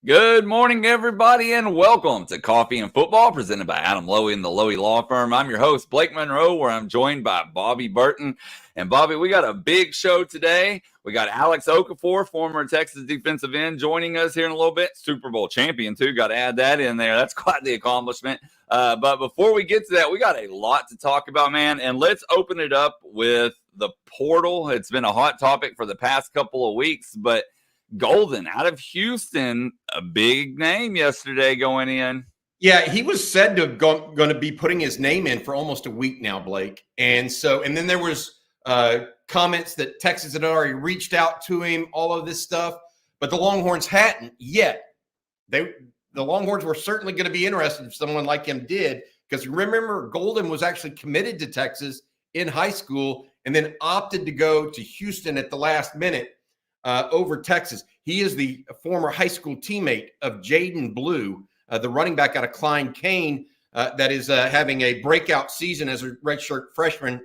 Good morning, everybody, and welcome to Coffee and Football, presented by Adam Lowy and the Lowy Law Firm. I'm your host, Blake Monroe, where I'm joined by Bobby Burton. And Bobby, we got a big show today. We got Alex Okafor, former Texas defensive end, joining us here in a little bit. Super Bowl champion, too. Got to add that in there. That's quite the accomplishment. But before we get to that, we got a lot to talk about, man. And let's open it up with the portal. It's been a hot topic for the past couple of weeks, but Golden out of Houston, a big name yesterday going in. Yeah, he was said to going to be putting his name in for almost a week now, Blake. And then there was comments that Texas had already reached out to him, all of this stuff, but the Longhorns hadn't yet. The Longhorns were certainly going to be interested if someone like him did, because remember, Golden was actually committed to Texas in high school and then opted to go to Houston at the last minute over Texas. He is the former high school teammate of Jaden Blue, the running back out of Klein Kane, that is having a breakout season as a redshirt freshman.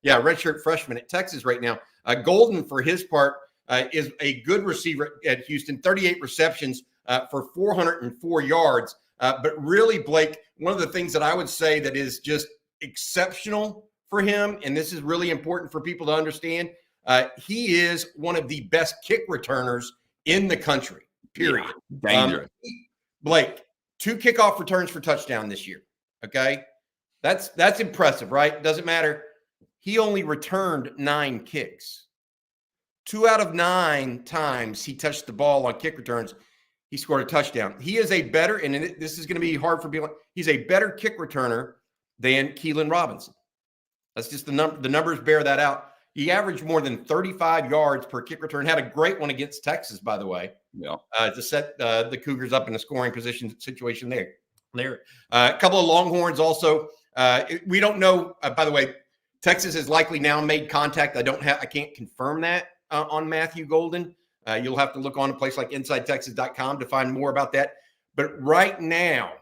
Redshirt freshman at Texas right now. Golden, for his part, is a good receiver at Houston, 38 receptions for 404 yards. But really, Blake, one of the things that I would say that is just exceptional for him, and this is really important for people to understand, he is one of the best kick returners in the country, period. Yeah, dangerous. Blake, 2 kickoff returns for touchdown this year. Okay. That's impressive, right? Doesn't matter. He only returned 9 kicks. 2 out of 9 times he touched the ball on kick returns, he scored a touchdown. He is a better, and this is going to be hard for people, he's a better kick returner than Keelan Robinson. That's just the numbers bear that out. He averaged more than 35 yards per kick return. Had a great one against Texas, by the way. Yeah. To set the Cougars up in a scoring position situation there. A couple of Longhorns also. We don't know. By the way, Texas has likely now made contact. I can't confirm that on Matthew Golden. You'll have to look on a place like InsideTexas.com to find more about that. But right now,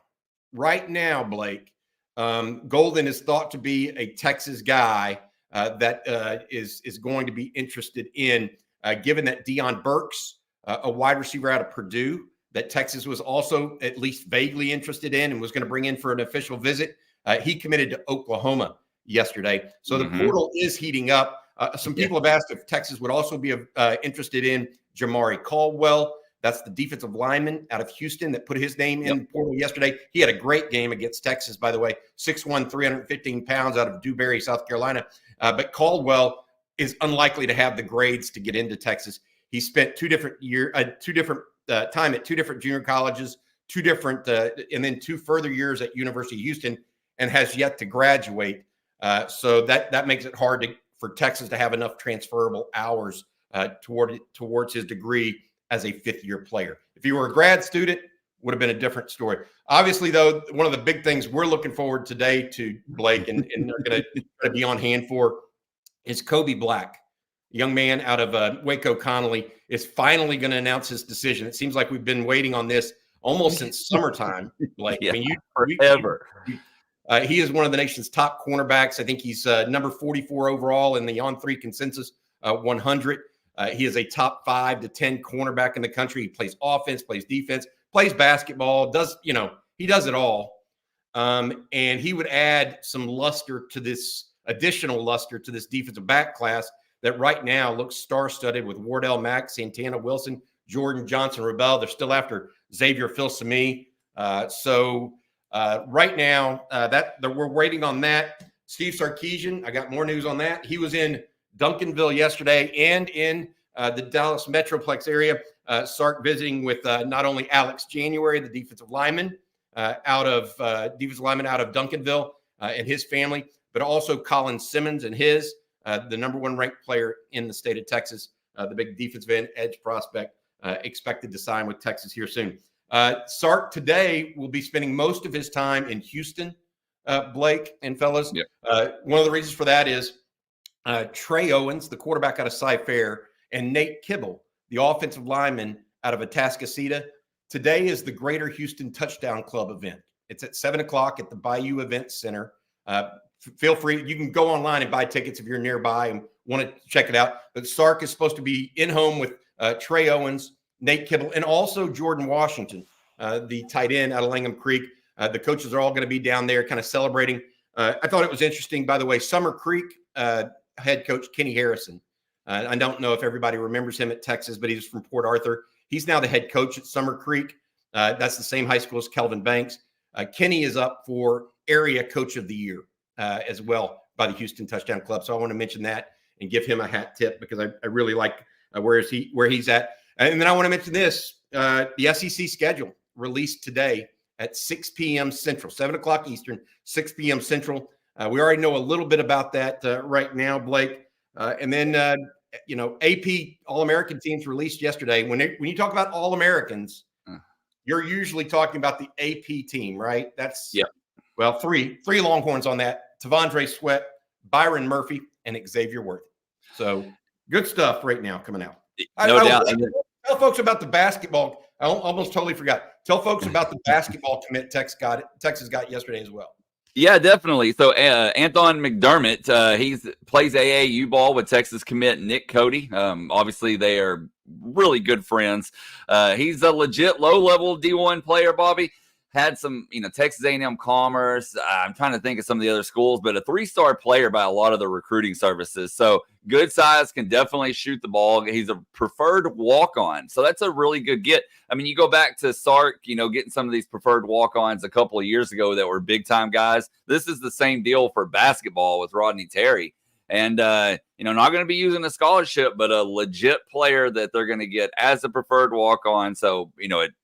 Blake, Golden is thought to be a Texas guy that is going to be interested in, given that Deion Burks, a wide receiver out of Purdue, that Texas was also at least vaguely interested in and was going to bring in for an official visit. He committed to Oklahoma yesterday. So the portal is heating up. Some people have asked if Texas would also be interested in Jamari Caldwell. That's the defensive lineman out of Houston that put his name in the portal yesterday. He had a great game against Texas, by the way, 6'1", 315 pounds out of Dewberry, South Carolina. But Caldwell is unlikely to have the grades to get into Texas. He spent 2 different time at 2 different junior colleges, 2 different, and then 2 further years at University of Houston, and has yet to graduate. So that makes it hard for Texas to have enough transferable hours towards his degree as a 5th-year player. If he were a grad student, would have been a different story. Obviously, though, one of the big things we're looking forward today to, Blake, and they're going to be on hand for, is Kobe Black, a young man out of Waco Connolly, is finally going to announce his decision. It seems like we've been waiting on this almost since summertime, Blake. Yeah, I mean, forever. He is one of the nation's top cornerbacks. I think he's number 44 overall in the On3 Consensus 100. He is a top 5 to 10 cornerback in the country. He plays offense, plays defense, plays basketball, he does it all. And he would add some additional luster to this defensive back class that right now looks star-studded with Wardell Mack, Santana Wilson, Jordan Johnson Rebel. They're still after Xavier Filsaime. Right now, that we're waiting on that. Steve Sarkisian, I got more news on that. He was in Duncanville yesterday and in the Dallas Metroplex area. Sark visiting with not only Alex January, the defensive lineman out of Duncanville and his family, but also Colin Simmons and the number 1 ranked player in the state of Texas, the big defensive end edge prospect, expected to sign with Texas here soon. Sark today will be spending most of his time in Houston, Blake and fellas. Yep. One of the reasons for that is Trey Owens, the quarterback out of Cy-Fair, and Nate Kibble, the offensive lineman out of Atascocita. Today is the Greater Houston Touchdown Club event. It's at 7 o'clock at the Bayou Event Center. Feel free. You can go online and buy tickets if you're nearby and want to check it out. But Sark is supposed to be in home with Trey Owens, Nate Kibble, and also Jordan Washington, the tight end out of Langham Creek. The coaches are all going to be down there kind of celebrating. I thought it was interesting, by the way, Summer Creek head coach Kenny Harrison. I don't know if everybody remembers him at Texas, but he's from Port Arthur. He's now the head coach at Summer Creek. That's the same high school as Kelvin Banks. Kenny is up for area coach of the year as well by the Houston Touchdown Club. So I want to mention that and give him a hat tip because I really like where he's at. And then I want to mention this, the SEC schedule released today at 6 p.m. Central, 7 o'clock Eastern, 6 p.m. Central. We already know a little bit about that right now, Blake. And then, AP All-American teams released yesterday. When you talk about All-Americans, you're usually talking about the AP team, right? That's well, three Longhorns on that: Tavondre Sweat, Byron Murphy, and Xavier Worthy. So good stuff right now coming out. No doubt. Tell folks about the basketball. I almost totally forgot. Tell folks about the basketball commit Texas got yesterday as well. Yeah, definitely. So Anthon McDermott, he plays AAU ball with Texas commit Nick Cody. Obviously, they are really good friends. He's a legit low-level D1 player, Bobby. Had some, Texas A&M Commerce. I'm trying to think of some of the other schools, but a 3-star player by a lot of the recruiting services. So good size, can definitely shoot the ball. He's a preferred walk-on. So that's a really good get. I mean, you go back to Sark, getting some of these preferred walk-ons a couple of years ago that were big-time guys. This is the same deal for basketball with Rodney Terry. And, not going to be using a scholarship, but a legit player that they're going to get as a preferred walk-on. So,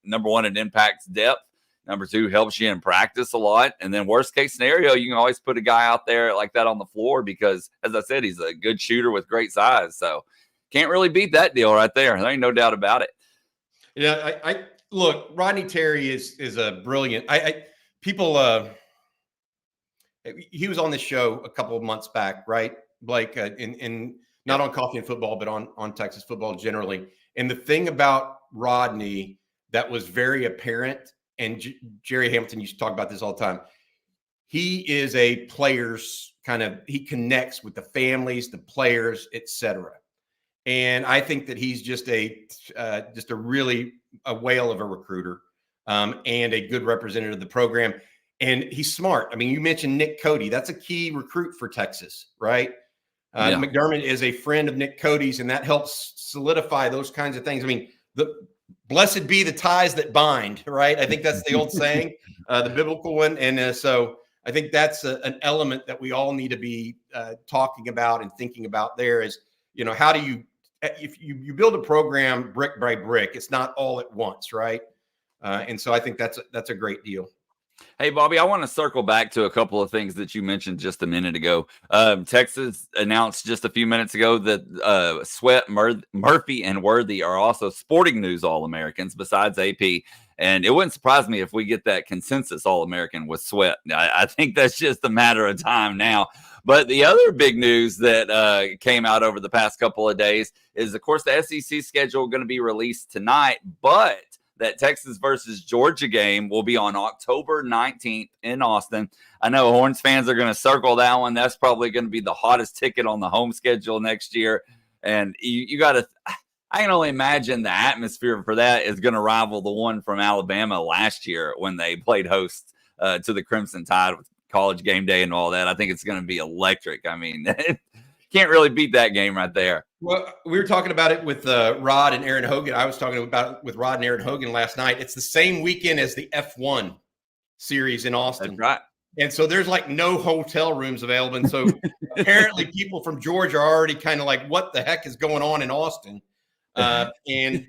number one, it impacts depth. Number two, helps you in practice a lot. And then worst case scenario, you can always put a guy out there like that on the floor because, as I said, he's a good shooter with great size. So can't really beat that deal right there. There ain't no doubt about it. Yeah, I look, Rodney Terry is a brilliant. He was on this show a couple of months back, right, Blake? In not on Coffee and Football, but on Texas football generally. And the thing about Rodney that was very apparent. And Jerry Hamilton used to talk about this all the time. He is a player's he connects with the families, the players, etc. And I think that he's just a whale of a recruiter and a good representative of the program. And he's smart. I mean, you mentioned Nick Cody. That's a key recruit for Texas, right? McDermott is a friend of Nick Cody's, and that helps solidify those kinds of things. I mean, blessed be the ties that bind, right? I think that's the old saying, the biblical one. And so I think that's an element that we all need to be talking about and thinking about there is, how do you, if you build a program brick by brick, it's not all at once, right? And so I think that's a great deal. Hey, Bobby, I want to circle back to a couple of things that you mentioned just a minute ago. Texas announced just a few minutes ago that Sweat, Murphy, and Worthy are also Sporting News All-Americans besides AP. And it wouldn't surprise me if we get that consensus All-American with Sweat. I think that's just a matter of time now. But the other big news that came out over the past couple of days is, of course, the SEC schedule going to be released tonight, but that Texas versus Georgia game will be on October 19th in Austin. I know Horns fans are going to circle that one. That's probably going to be the hottest ticket on the home schedule next year. And you got to – I can only imagine the atmosphere for that is going to rival the one from Alabama last year when they played host to the Crimson Tide with College Game Day and all that. I think it's going to be electric. I mean, can't really beat that game right there. Well, we were talking about it with Rod and Aaron Hogan. I was talking about it with Rod and Aaron Hogan last night. It's the same weekend as the F1 series in Austin. That's right. And so there's like no hotel rooms available. And so apparently people from Georgia are already kind of like, what the heck is going on in Austin? And,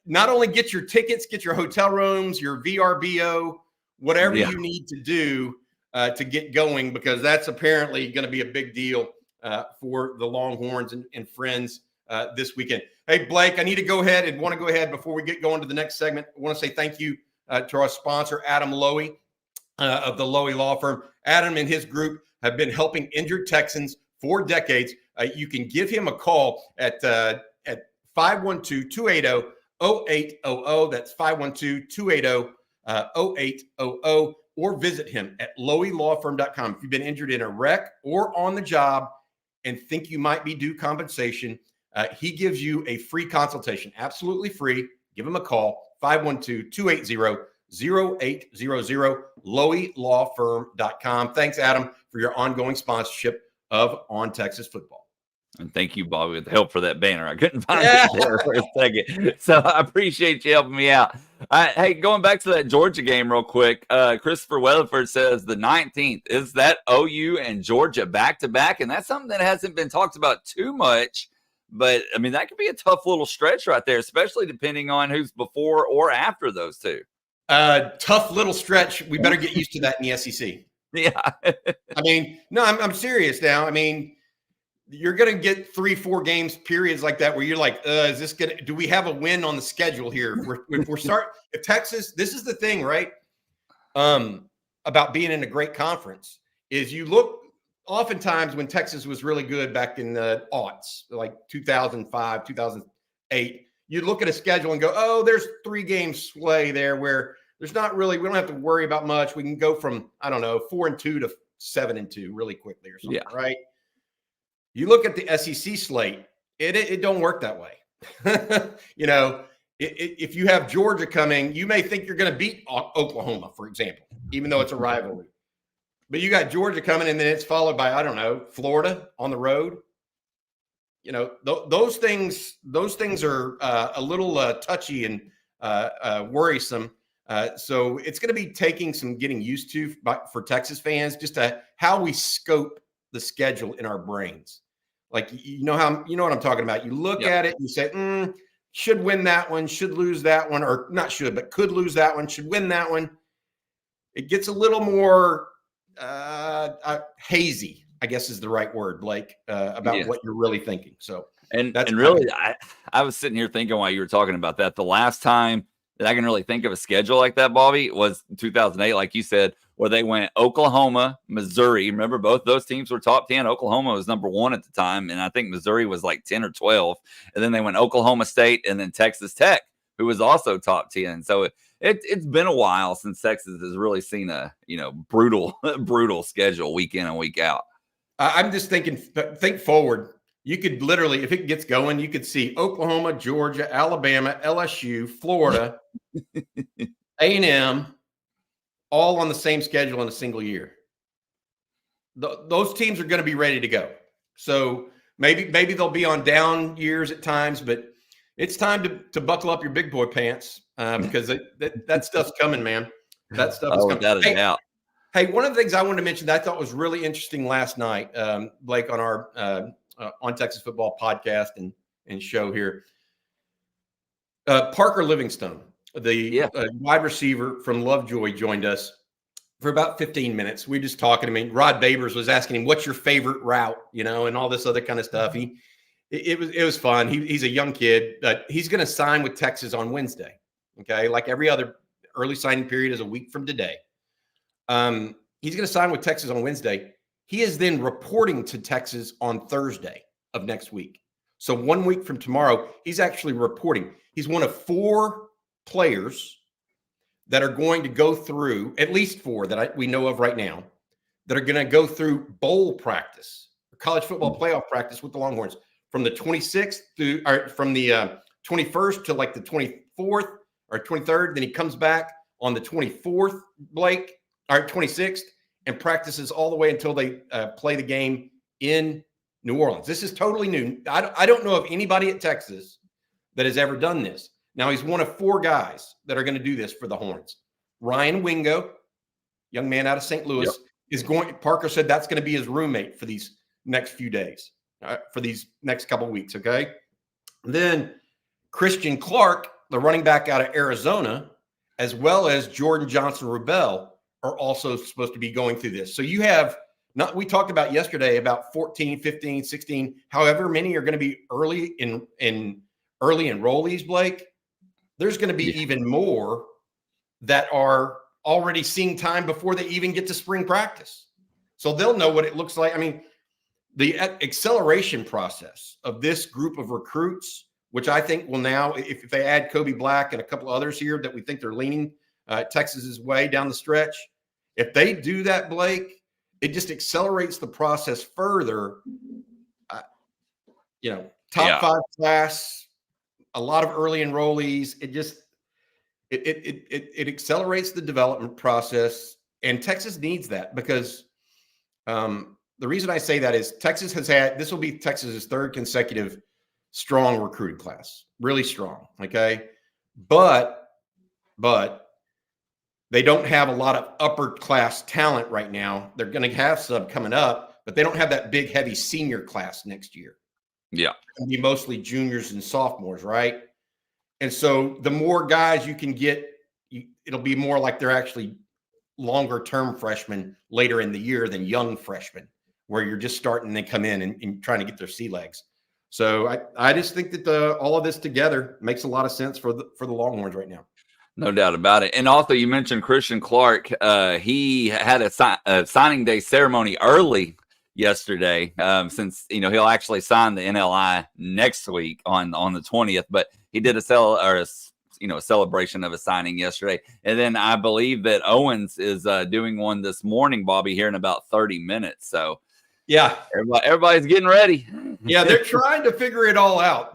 not only get your tickets, get your hotel rooms, your VRBO, whatever you need to do to get going, because that's apparently going to be a big deal for the Longhorns and friends this weekend. Hey, Blake, I need to go ahead before we get going to the next segment. I want to say thank you to our sponsor, Adam Lowy of the Lowy Law Firm. Adam and his group have been helping injured Texans for decades. You can give him a call at 512-280-0800. That's 512-280-0800. Or visit him at loweylawfirm.com. If you've been injured in a wreck or on the job and think you might be due compensation, He gives you a free consultation, absolutely free. Give him a call, 512-280-0800, loeylawfirm.com. Thanks, Adam, for your ongoing sponsorship of On Texas Football. And thank you, Bobby, with the help for that banner. I couldn't find it there for a second. So I appreciate you helping me out. Hey, going back to that Georgia game real quick, Christopher Weatherford says the 19th. Is that OU and Georgia back-to-back? And that's something that hasn't been talked about too much. But, I mean, that could be a tough little stretch right there, especially depending on who's before or after those two. Tough little stretch. We better get used to that in the SEC. Yeah. I mean, no, I'm serious now. I mean, you're going to get 3-4 games periods like that where you're like, is this going to, do we have a win on the schedule here? If Texas, this is the thing, right? About being in a great conference is you look oftentimes when Texas was really good back in the aughts, like 2005, 2008, you look at a schedule and go, oh, there's 3 games sway there where there's not really, we don't have to worry about much. We can go from, I don't know, 4-2 to 7-2 really quickly or something, right? You look at the SEC slate, it don't work that way. If you have Georgia coming, you may think you're going to beat Oklahoma, for example, even though it's a rivalry. But you got Georgia coming, and then it's followed by, I don't know, Florida on the road. Those things are a little touchy and worrisome. So it's going to be taking some getting used to for Texas fans, just how we scope the schedule in our brains. Like, you know what I'm talking about. You look at it and you say, should win that one, should lose that one, or not should, but could lose that one, should win that one. It gets a little more hazy, I guess is the right word, Blake, about what you're really thinking. So, and really, I was sitting here thinking while you were talking about that, the last time that I can really think of a schedule like that, Bobby, was 2008, like you said, where they went Oklahoma, Missouri. Remember, both those teams were top 10. Oklahoma was number 1 at the time, and I think Missouri was like 10 or 12. And then they went Oklahoma State and then Texas Tech, who was also top 10. So it's been a while since Texas has really seen a brutal schedule week in and week out. I'm just thinking, think forward. You could literally, if it gets going, you could see Oklahoma, Georgia, Alabama, LSU, Florida, A&M, all on the same schedule in a single year. Those teams are going to be ready to go. So maybe they'll be on down years at times, but it's time to buckle up your big boy pants because that stuff's coming, man. That stuff is coming. Without a doubt. Hey, one of the things I wanted to mention that I thought was really interesting last night, Blake, on our On Texas Football podcast and show here. Parker Livingstone, the wide receiver from Lovejoy, joined us for about 15 minutes. We were just talking. I mean, Rod Babers was asking him, what's your favorite route, and all this other kind of stuff. It was fun. He's a young kid. He's going to sign with Texas on Wednesday. Okay. Like every other early signing period is a week from today. He's going to sign with Texas on Wednesday. He is then reporting to Texas on Thursday of next week. So 1 week from tomorrow, he's actually reporting. He's one of 4 players that are going to go through, at least 4 that we know of right now, that are going to go through bowl practice, college football playoff practice with the Longhorns from the 26th from the 21st to like the 24th or 23rd. Then he comes back on the 24th, Blake, or 26th, and practices all the way until they play the game in New Orleans. This is totally new. I don't know of anybody at Texas that has ever done this. Now, he's one of 4 guys that are going to do this for the Horns. Ryan Wingo, young man out of St. Louis, is going. Parker said that's going to be his roommate for these next few days, for these next couple of weeks, okay? Then Christian Clark, the running back out of Arizona, as well as Jordan Johnson-Rubel, are also supposed to be going through this. So you have we talked about yesterday about 14, 15, 16, however many are going to be early enrollees, Blake. There's going to be even more that are already seeing time before they even get to spring practice. So they'll know what it looks like. I mean, the acceleration process of this group of recruits, which I think will now, if they add Kobe Black and a couple others here that we think they're leaning Texas's way down the stretch, if they do that, Blake, it just accelerates the process further. top 5 class, a lot of early enrollees. It accelerates the development process, and Texas needs that because the reason I say that is Texas this will be Texas's 3rd consecutive strong recruiting class, really strong. Okay. But they don't have a lot of upper class talent right now. They're going to have some coming up, but they don't have that big, heavy senior class next year. Yeah. It's going to be mostly juniors and sophomores, right? And so the more guys you can get, it'll be more like they're actually longer term freshmen later in the year than young freshmen, where you're just starting and they come in and trying to get their sea legs. So I just think that all of this together makes a lot of sense for the Longhorns right now. No doubt about it. And also, you mentioned Christian Clark. He had a signing day ceremony early yesterday, since he'll actually sign the NLI next week on the 20th. But he did a celebration of a signing yesterday, and then I believe that Owens is doing one this morning, Bobby, here in about 30 minutes. So yeah, everybody's getting ready. Yeah, they're trying to figure it all out.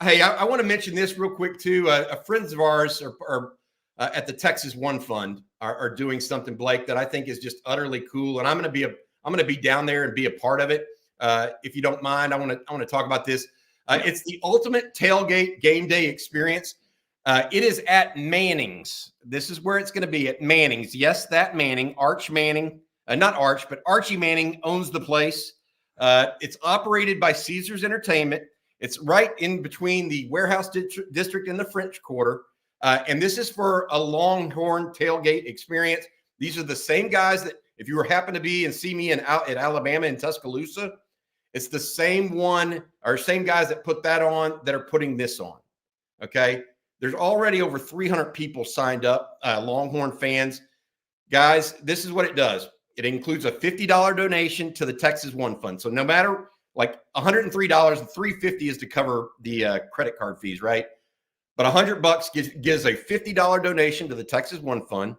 Hey, I want to mention this real quick too. Friends of ours are at the Texas One Fund are doing something, Blake, that I think is just utterly cool, and I'm going to be down there and be a part of it. If you don't mind, I want to talk about this. It's the ultimate tailgate game day experience. It is at Manning's. This is where it's going to be, at Manning's. Yes, that Manning, Arch Manning, not Arch, but Archie Manning owns the place. It's operated by Caesars Entertainment. It's right in between the Warehouse District and the French Quarter. And this is for a Longhorn tailgate experience. These are the same guys that if you happen to be and see me at Alabama in Tuscaloosa, it's the same guys that put that on that are putting this on. Okay. There's already over 300 people signed up, Longhorn fans. Guys, this is what it does. It includes a $50 donation to the Texas One Fund. So no matter, like $103 and $350 is to cover the credit card fees, right? But $100 gives a $50 donation to the Texas One Fund.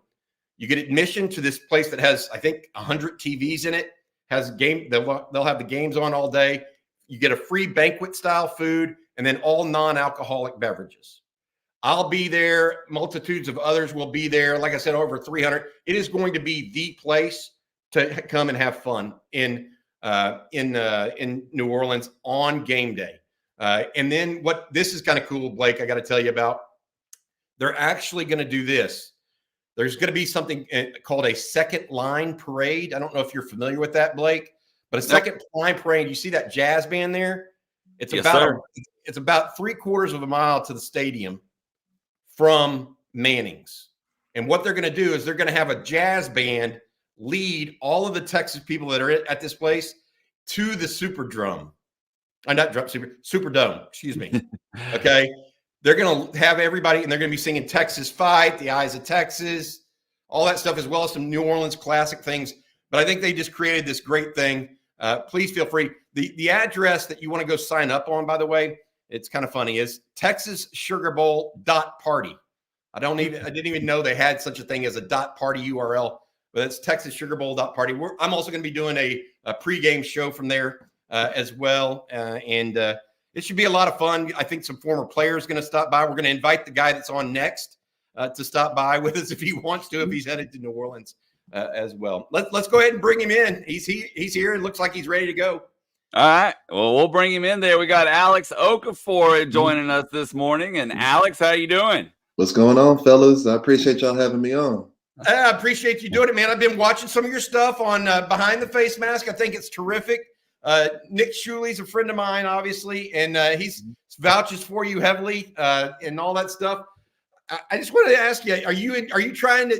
You get admission to this place that has, I think, 100 TVs in it. They'll have the games on all day. You get a free banquet style food and then all non-alcoholic beverages. I'll be there. Multitudes of others will be there. Like I said, over 300. It is going to be the place to come and have fun in New Orleans on game day. And then this is kind of cool, Blake, I got to tell you about. They're actually going to do this. There's going to be something called a second line parade. I don't know if you're familiar with that, Blake, but a second line parade. You see that jazz band there? It's about 3/4 of a mile to the stadium from Manning's. And what they're going to do is they're going to have a jazz band lead all of the Texas people that are at this place to the Superdome. Superdome, excuse me. Okay. They're going to have everybody, and they're going to be singing Texas Fight, The Eyes of Texas, all that stuff, as well as some New Orleans classic things. But I think they just created this great thing. Please feel free. The address that you want to go sign up on, by the way, it's kind of funny, is TexasSugarBowl.party. I didn't even know they had such a thing as a .party URL, but it's TexasSugarBowl.party. I'm also going to be doing a pregame show from there as well, and it should be a lot of fun. I think some former players going to stop by. We're going to invite the guy that's on next to stop by with us if he wants to, if he's headed to New Orleans as well. Let's go ahead and bring him in. He's here. It looks like he's ready to go. All right. Well, we'll bring him in there. We got Alex Okafor joining us this morning. And Alex, how you doing? What's going on, fellas? I appreciate y'all having me on. I appreciate you doing it, man. I've been watching some of your stuff on Behind the Face Mask. I think it's terrific. Nick Shuley's a friend of mine, obviously, and he's vouches for you heavily and all that stuff. I just wanted to ask you, are you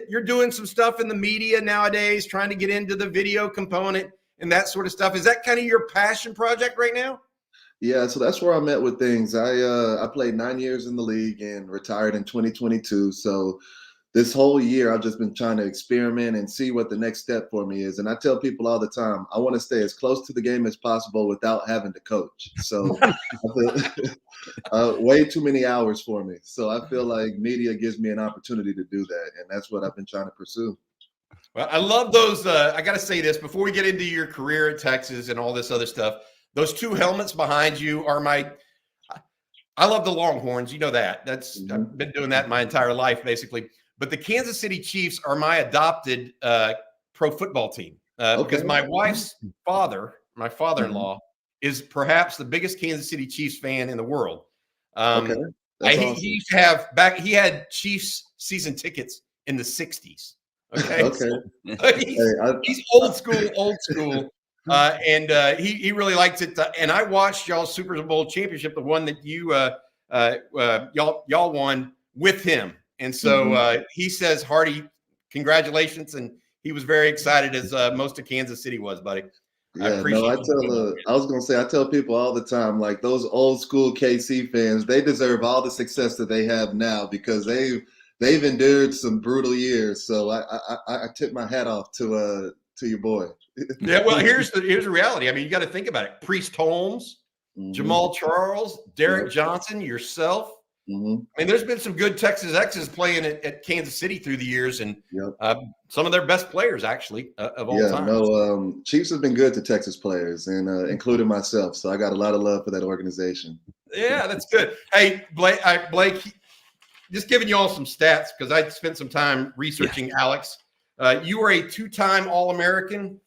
you're doing some stuff in the media nowadays, trying to get into the video component and that sort of stuff? Is that kind of your passion project right now? Yeah, so that's where I'm at with things. I played 9 years in the league and retired in 2022. So this whole year, I've just been trying to experiment and see what the next step for me is. And I tell people all the time, I want to stay as close to the game as possible without having to coach. So way too many hours for me. So I feel like media gives me an opportunity to do that. And that's what I've been trying to pursue. Well, I love those. I got to say this before we get into your career at Texas and all this other stuff. Those two helmets behind you are I love the Longhorns. You know that. I've been doing that my entire life, basically. But the Kansas City Chiefs are my adopted pro football team because my wife's father, my father-in-law, is perhaps the biggest Kansas City Chiefs fan in the world. Awesome. He used to have he had Chiefs season tickets in the 60s. Okay. He's old school. And he really likes it. And I watched y'all's Super Bowl championship, the one that y'all won with him. And so he says, Hardy, congratulations. And he was very excited, as most of Kansas City was, buddy. Yeah, I was gonna say, I tell people all the time, like those old school KC fans, they deserve all the success that they have now because they've endured some brutal years. So I tip my hat off to your boy. Yeah, well, here's the reality. I mean, you got to think about it. Priest Holmes, Jamal Charles, Derek Johnson, yourself. I mean, there's been some good Texas X's playing at Kansas City through the years, and some of their best players, actually, of all time. No, Chiefs have been good to Texas players, and including myself. So I got a lot of love for that organization. Yeah, that's good. Hey, Blake, just giving you all some stats because I spent some time researching Alex. You were a two-time All-American,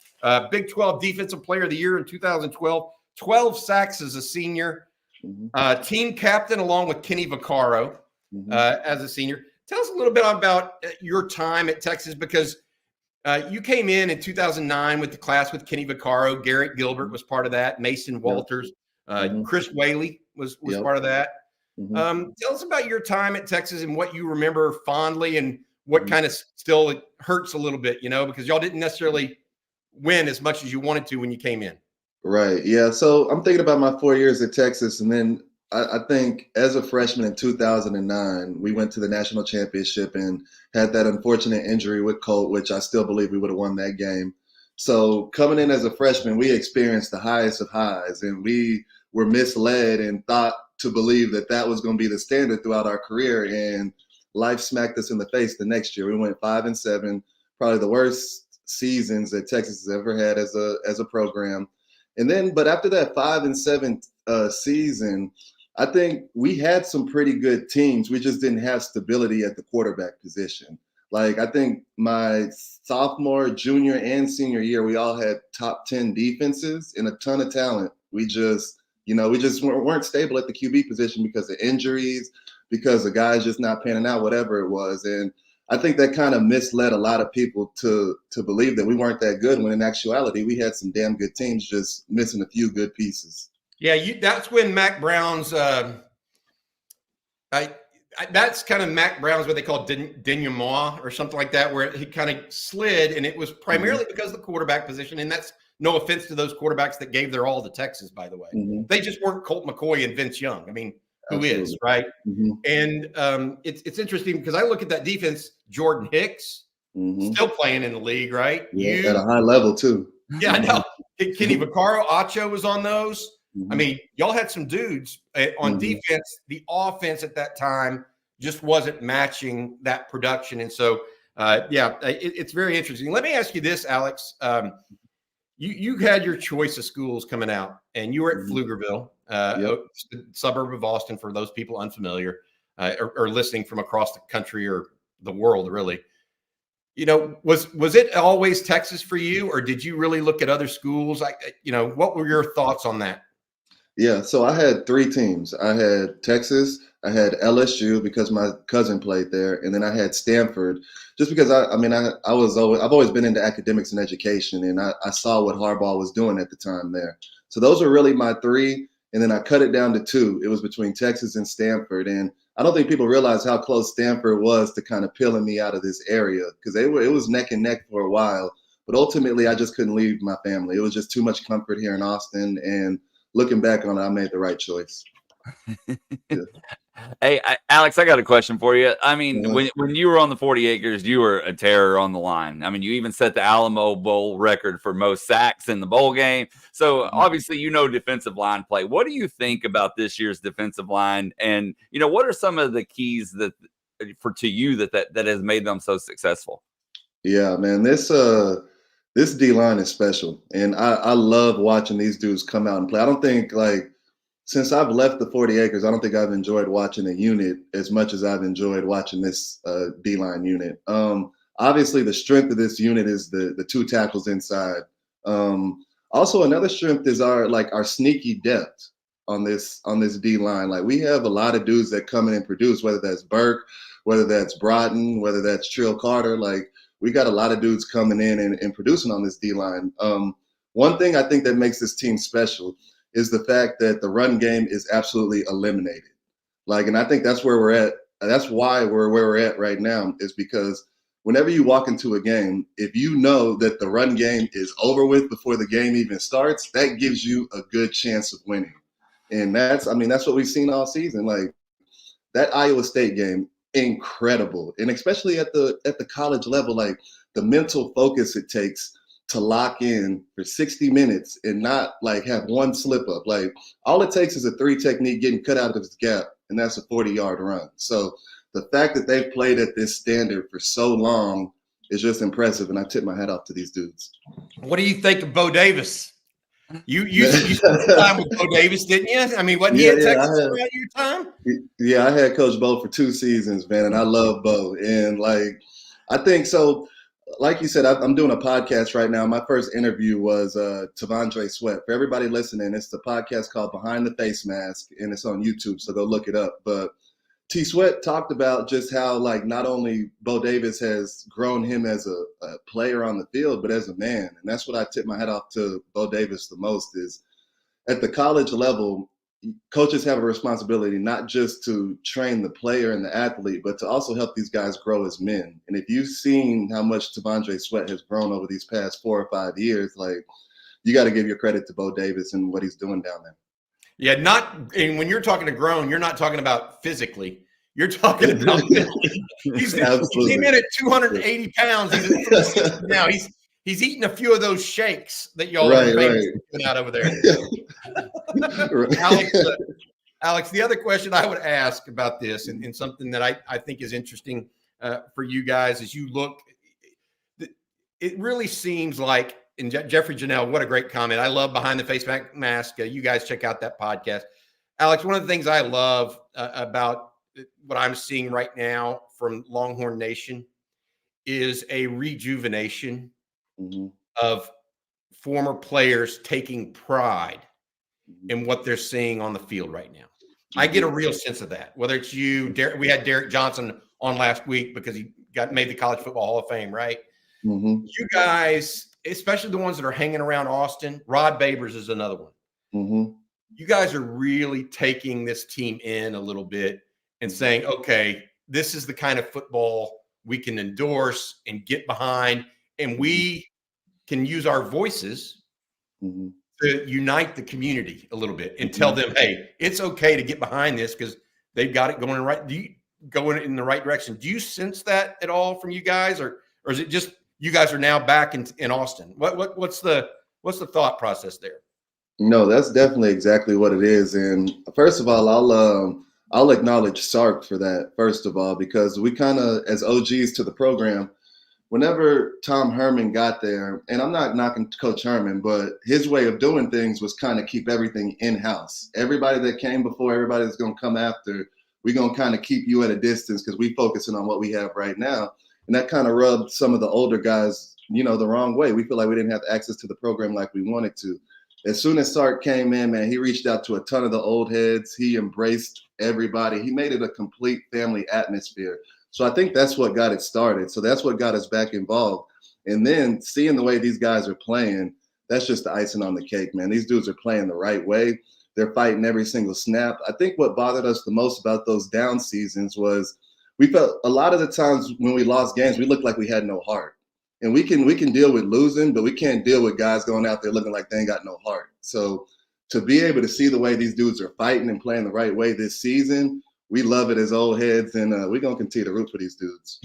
Big 12 Defensive Player of the Year in 2012, 12 sacks as a senior, team captain along with Kenny Vaccaro as a senior. Tell us a little bit about your time at Texas because you came in 2009 with the class with Kenny Vaccaro. Garrett Gilbert was part of that. Mason Walters. Chris Whaley was part of that. Tell us about your time at Texas and what you remember fondly and what kind of still it hurts a little bit, because y'all didn't necessarily win as much as you wanted to when you came in. Right. Yeah. So I'm thinking about my 4 years at Texas. And then I think as a freshman in 2009, we went to the national championship and had that unfortunate injury with Colt, which I still believe we would have won that game. So coming in as a freshman, we experienced the highest of highs, and we were misled and thought to believe that was going to be the standard throughout our career. And life smacked us in the face the next year. We went 5-7, probably the worst seasons that Texas has ever had as a program. And then, but after that 5-7 season, I think we had some pretty good teams. We just didn't have stability at the quarterback position. Like, I think my sophomore, junior, and senior year, we all had top 10 defenses and a ton of talent. We just weren't stable at the QB position because of injuries, because the guys just not panning out, whatever it was. And I think that kind of misled a lot of people to believe that we weren't that good, when in actuality, we had some damn good teams, just missing a few good pieces. Yeah, that's when Mac Brown's that's kind of Mac Brown's what they call denouement or something like that, where he kind of slid, and it was primarily because of the quarterback position. And that's no offense to those quarterbacks that gave their all to Texas, by the way. They just weren't Colt McCoy and Vince Young. I mean, who is, right? And it's interesting because I look at that defense, Jordan Hicks, still playing in the league, right? Yeah, at a high level too. Yeah, I know. Kenny Vaccaro, Acho was on those. I mean, y'all had some dudes on defense. The offense at that time just wasn't matching that production. And so, it's very interesting. Let me ask you this, Alex. You had your choice of schools coming out, and you were at Pflugerville, a suburb of Austin, for those people unfamiliar or listening from across the country or the world, really. Was it always Texas for you, or did you really look at other schools? What were your thoughts on that? Yeah, so I had 3 teams. I had Texas, I had LSU because my cousin played there, and then I had Stanford, just because I've always been into academics and education, and I saw what Harbaugh was doing at the time there. So those were really my 3, and then I cut it down to 2. It was between Texas and Stanford, and I don't think people realize how close Stanford was to kind of peeling me out of this area, because it was neck and neck for a while. But ultimately, I just couldn't leave my family. It was just too much comfort here in Austin, and looking back on it, I made the right choice. Hey, Alex, I got a question for you. I mean, when you were on the 40 acres, you were a terror on the line. I mean, you even set the Alamo Bowl record for most sacks in the bowl game. So obviously, defensive line play. What do you think about this year's defensive line? And, what are some of the keys that has made them so successful? Yeah, man, This D line is special, and I love watching these dudes come out and play. I don't think since I've left the 40 acres, I don't think I've enjoyed watching a unit as much as I've enjoyed watching this D line unit. Obviously, the strength of this unit is the two tackles inside. Also, another strength is our sneaky depth on this D line. Like, we have a lot of dudes that come in and produce, whether that's Burke, whether that's Broughton, whether that's Trill Carter. Like, we got a lot of dudes coming in and producing on this D line. One thing I think that makes this team special is the fact that the run game is absolutely eliminated. And I think that's where we're at. That's why we're where we're at right now, is because whenever you walk into a game, if you know that the run game is over with before the game even starts, that gives you a good chance of winning. And that's what we've seen all season. Like, that Iowa State game, incredible. And especially at the college level, like, the mental focus it takes to lock in for 60 minutes and not have one slip up. Like, all it takes is a 3 technique getting cut out of this gap, and that's a 40-yard run. So the fact that they've played at this standard for so long is just impressive, and I tip my hat off to these dudes. What do you think of Bo Davis? You spent some time with Bo Davis, didn't you? I mean, wasn't he at Texas throughout your time? Yeah, I had Coach Bo for 2 seasons, man, and I love Bo. And I think so. Like you said, I'm doing a podcast right now. My first interview was T'Vondre Sweat. For everybody listening, it's the podcast called Behind the Face Mask, and it's on YouTube, so go look it up. But T. Sweat talked about just how, not only Bo Davis has grown him as a player on the field, but as a man. And that's what I tip my hat off to Bo Davis the most, is at the college level, coaches have a responsibility not just to train the player and the athlete, but to also help these guys grow as men. And if you've seen how much T'Vondre Sweat has grown over these past 4 or 5 years, you got to give your credit to Bo Davis and what he's doing down there. Yeah, and when you're talking to grown, you're not talking about physically. You're talking about mentally. He came in at 280 pounds. Now he's eating a few of those shakes that y'all are famous for out over there. Alex, the other question I would ask about this, and something that I think is interesting for you guys as you look, it really seems like, and Jeffrey Janelle, what a great comment. I love Behind the Face Mask. You guys check out that podcast. Alex, one of the things I love about what I'm seeing right now from Longhorn Nation is a rejuvenation of former players taking pride in what they're seeing on the field right now. I get a real sense of that. Whether it's you, we had Derek Johnson on last week because he made the College Football Hall of Fame, right? You guys, especially the ones that are hanging around Austin, Rod Babers is another one. You guys are really taking this team in a little bit and saying, okay, this is the kind of football we can endorse and get behind, and we can use our voices to unite the community a little bit and tell them, hey, it's okay to get behind this because they've got it going in the right direction. Do you sense that at all from you guys, or is it just you guys are now back in Austin? What's the thought process there? No, that's definitely exactly what it is. And first of all, I'll acknowledge Sark for that, first of all, because we kind of, as OGs to the program, whenever Tom Herman got there, and I'm not knocking Coach Herman, but his way of doing things was kind of keep everything in-house. Everybody that came before, everybody that's going to come after, we're going to kind of keep you at a distance because we're focusing on what we have right now. And that kind of rubbed some of the older guys, the wrong way. We feel like we didn't have access to the program like we wanted to. As soon as Sark came in, man, he reached out to a ton of the old heads. He embraced everybody. He made it a complete family atmosphere. So I think that's what got it started. So that's what got us back involved. And then seeing the way these guys are playing, that's just the icing on the cake, man. These dudes are playing the right way. They're fighting every single snap. I think what bothered us the most about those down seasons was we felt a lot of the times when we lost games, we looked like we had no heart. And we can deal with losing, but we can't deal with guys going out there looking like they ain't got no heart. So to be able to see the way these dudes are fighting and playing the right way this season, we love it as old heads, and we're going to continue to root for these dudes.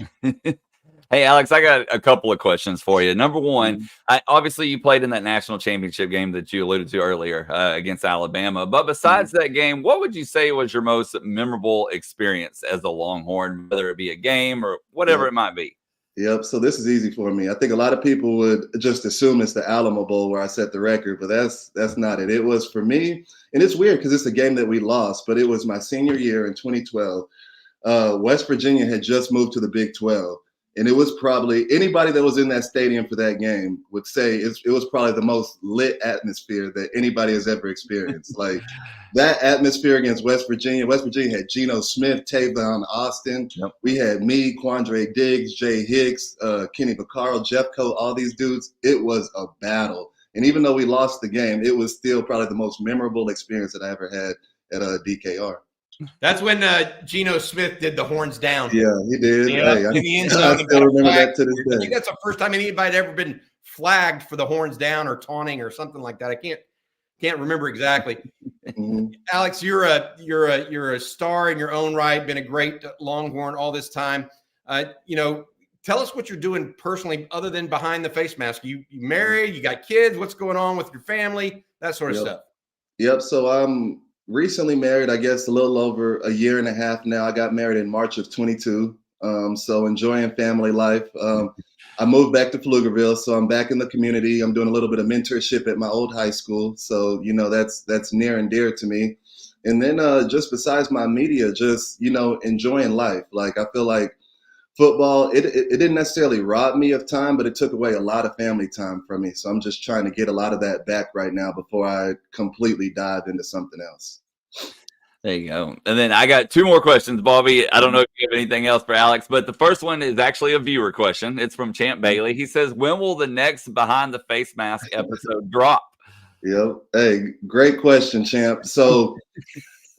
Hey, Alex, I got a couple of questions for you. Number one, obviously you played in that national championship game that you alluded to earlier against Alabama. But besides that game, what would you say was your most memorable experience as a Longhorn, whether it be a game or whatever it might be? Yep. So this is easy for me. I think a lot of people would just assume it's the Alamo Bowl where I set the record, but that's not it. It was for me, and it's weird because it's a game that we lost, but it was my senior year in 2012. West Virginia had just moved to the Big 12. And it was probably anybody that was in that stadium for that game would say it was probably the most lit atmosphere that anybody has ever experienced. Like that atmosphere against West Virginia. West Virginia had Geno Smith, Tavon Austin. Yep. We had me, Quandre Diggs, Jay Hicks, Kenny Vaccaro, Jeffcoat, all these dudes. It was a battle. And even though we lost the game, it was still probably the most memorable experience that I ever had at DKR. That's when Geno Smith did the horns down. Yeah, he did. Yeah, Hey, in the end I zone. still remember that to this I day. think that's the first time anybody had ever been flagged for the horns down or taunting or something like that. I can't remember exactly. Mm-hmm. Alex, you're a star in your own right. Been a great Longhorn all this time. Tell us what you're doing personally, other than behind the face mask. You married? You got kids? What's going on with your family? That sort of stuff. Yep. So I'm recently married, I guess a little over a year and a half now. I got married in March of 22. So enjoying family life. I moved back to Pflugerville, so I'm back in the community. I'm doing a little bit of mentorship at my old high school. So, that's near and dear to me. And then just besides my media, just, enjoying life. Like I feel like football, it didn't necessarily rob me of time, but it took away a lot of family time from me. So I'm just trying to get a lot of that back right now before I completely dive into something else. There you go. And then I got two more questions, Bobby. I don't know if you have anything else for Alex, but the first one is actually a viewer question. It's from Champ Bailey. He says, when will the next Behind the Face Mask episode drop? Yep. Hey, great question, Champ. So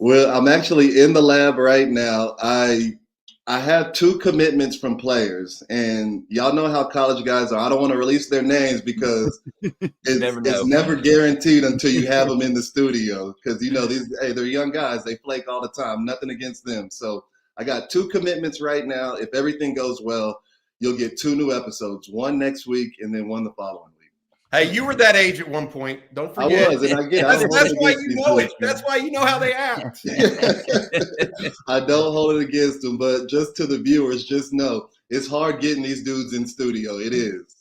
I'm actually in the lab right now. I have 2 commitments from players, and y'all know how college guys are. I don't want to release their names because it's never guaranteed until you have them in the studio. Because they're young guys, they flake all the time. Nothing against them. So I got 2 commitments right now. If everything goes well, you'll get 2 new episodes, one next week and then one the following week. Hey, you were that age at one point. Don't forget. I was, and that's why you know it. That's why you know how they act. I don't hold it against them, but just to the viewers, just know it's hard getting these dudes in studio. It is.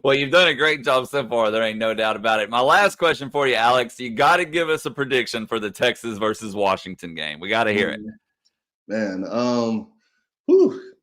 Well, you've done a great job so far. There ain't no doubt about it. My last question for you, Alex, you got to give us a prediction for the Texas versus Washington game. We got to hear it. Man,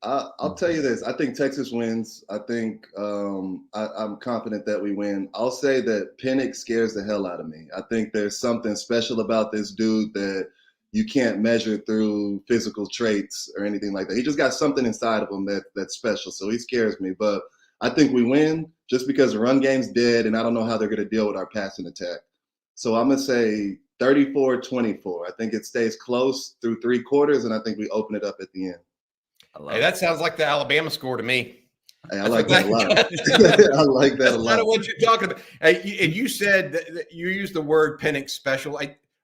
I'll tell you this. I think Texas wins. I think I'm confident that we win. I'll say that Penix scares the hell out of me. I think there's something special about this dude that you can't measure through physical traits or anything like that. He just got something inside of him that's special. So he scares me. But I think we win just because the run game's dead, and I don't know how they're going to deal with our passing attack. So I'm going to say 34-24. I think it stays close through 3 quarters, and I think we open it up at the end. Hey, that sounds like the Alabama score to me. Hey, I like that a lot. I like that a lot. That's kind of what you're talking about. Hey, and you said that you used the word Penix special.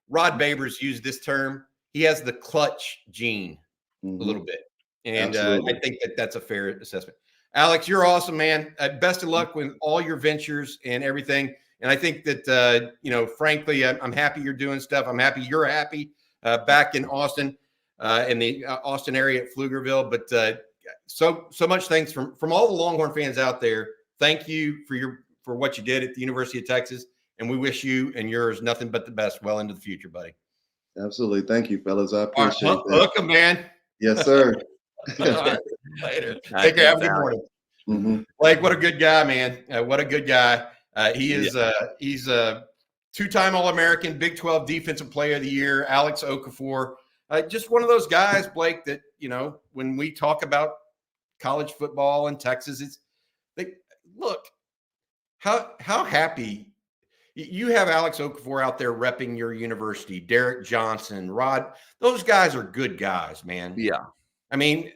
Rod Babers used this term. He has the clutch gene a little bit. And I think that's a fair assessment. Alex, you're awesome, man. Best of luck with all your ventures and everything. And I think that, frankly, I'm happy you're doing stuff. I'm happy you're happy back in Austin. In the Austin area at Pflugerville, but so much thanks from all the Longhorn fans out there. Thank you for what you did at the University of Texas, and we wish you and yours nothing but the best well into the future, buddy. Absolutely, thank you, fellas. I appreciate that. Hook 'em, man. Yes, sir. Right. Later. Take care. Have a good morning. Mm-hmm. Blake, what a good guy, man. What a good guy. He's a 2-time All-American, Big 12 Defensive Player of the Year. Alex Okafor. Just one of those guys, Blake, that, when we talk about college football in Texas, look, how happy you have Alex Okafor out there repping your university, Derek Johnson, Rod. Those guys are good guys, man. Yeah. I mean,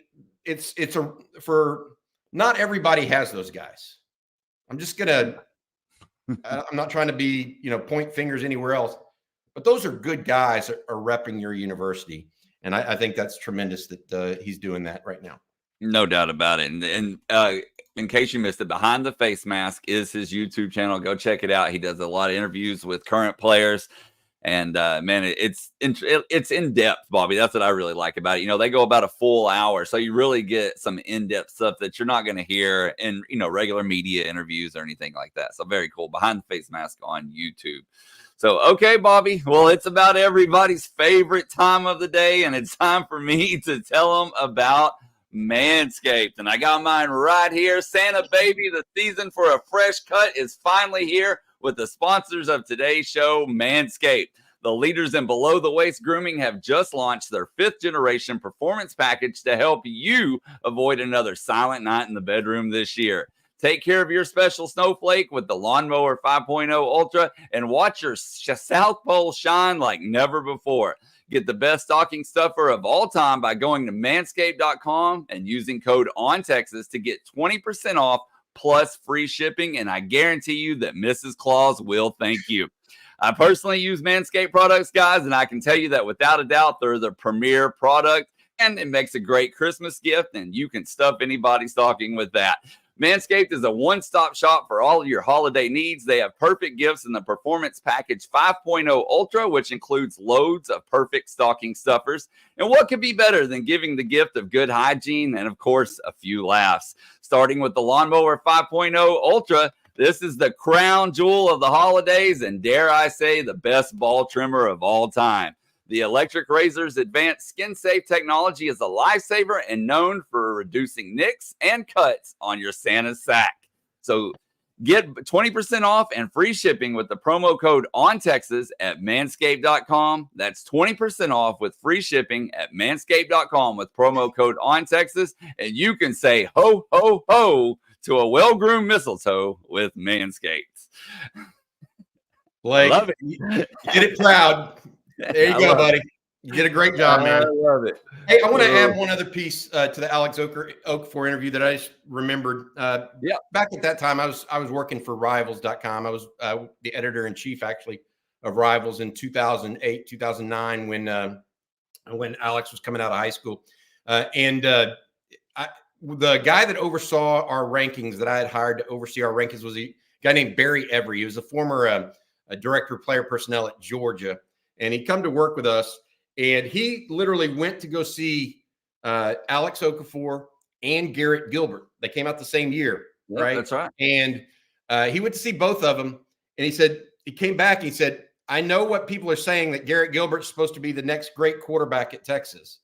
for not everybody has those guys. I'm not trying to be, point fingers anywhere else. But those are good guys that are repping your university. And I think that's tremendous that he's doing that right now. No doubt about it. And in case you missed it, Behind the Face Mask is his YouTube channel. Go check it out. He does a lot of interviews with current players. And man, it's in depth, Bobby. That's what I really like about it. They go about a full hour, so you really get some in-depth stuff that you're not going to hear in regular media interviews or anything like that. So very cool. Behind the Face Mask on YouTube. So, okay, Bobby. Well, it's about everybody's favorite time of the day, and it's time for me to tell them about Manscaped. And I got mine right here. Santa baby, the season for a fresh cut is finally here with the sponsors of today's show, Manscaped. The leaders in below-the-waist grooming have just launched their 5th-generation performance package to help you avoid another silent night in the bedroom this year. Take care of your special snowflake with the Lawnmower 5.0 Ultra and watch your South Pole shine like never before. Get the best stocking stuffer of all time by going to manscaped.com and using code ONTEXAS to get 20% off plus free shipping, and I guarantee you that Mrs. Claus will thank you. I personally use Manscaped products, guys, and I can tell you that without a doubt, they're the premier product, and it makes a great Christmas gift, and you can stuff anybody's stocking with that. Manscaped is a one-stop shop for all of your holiday needs. They have perfect gifts in the Performance Package 5.0 Ultra, which includes loads of perfect stocking stuffers. And what could be better than giving the gift of good hygiene and, of course, a few laughs? Starting with the Lawnmower 5.0 Ultra, this is the crown jewel of the holidays and, dare I say, the best ball trimmer of all time. The electric razor's advanced skin-safe technology is a lifesaver and known for reducing nicks and cuts on your Santa sack. So get 20% off and free shipping with the promo code ONTEXAS at manscaped.com. That's 20% off with free shipping at manscaped.com with promo code ONTEXAS, and you can say ho, ho, ho to a well-groomed mistletoe with Manscaped. Blake, Love it. Get it proud. There you go, buddy. You did a great job, man. I love it. Hey, I want to add one other piece to the Alex Okafor interview that I just remembered. Back at that time, I was working for Rivals.com. I was the editor-in-chief, actually, of Rivals in 2008, 2009 when Alex was coming out of high school. The guy that oversaw our rankings that I had hired to oversee our rankings was a guy named Barry Every. He was a former director of player personnel at Georgia. And he'd come to work with us, and he literally went to go see Alex Okafor and Garrett Gilbert. They came out the same year, right? That's right. And he went to see both of them, and he came back and he said, I know what people are saying, that Garrett Gilbert's supposed to be the next great quarterback at Texas,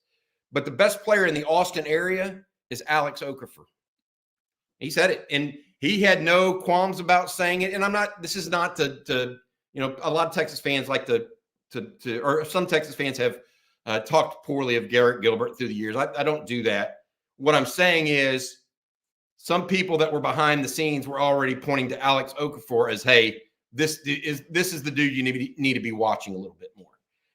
but the best player in the Austin area is Alex Okafor. He said it, and he had no qualms about saying it. And this is not to a lot of Texas fans like or some Texas fans have talked poorly of Garrett Gilbert through the years. I don't do that. What I'm saying is some people that were behind the scenes were already pointing to Alex Okafor as, hey, this is the dude you need to be watching a little bit more.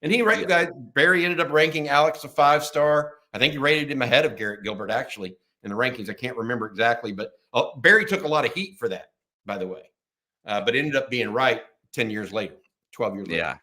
And Barry ended up ranking Alex a 5-star. I think he rated him ahead of Garrett Gilbert, actually, in the rankings. I can't remember exactly, but Barry took a lot of heat for that, by the way, but ended up being right 10 years later, 12 years later. Yeah.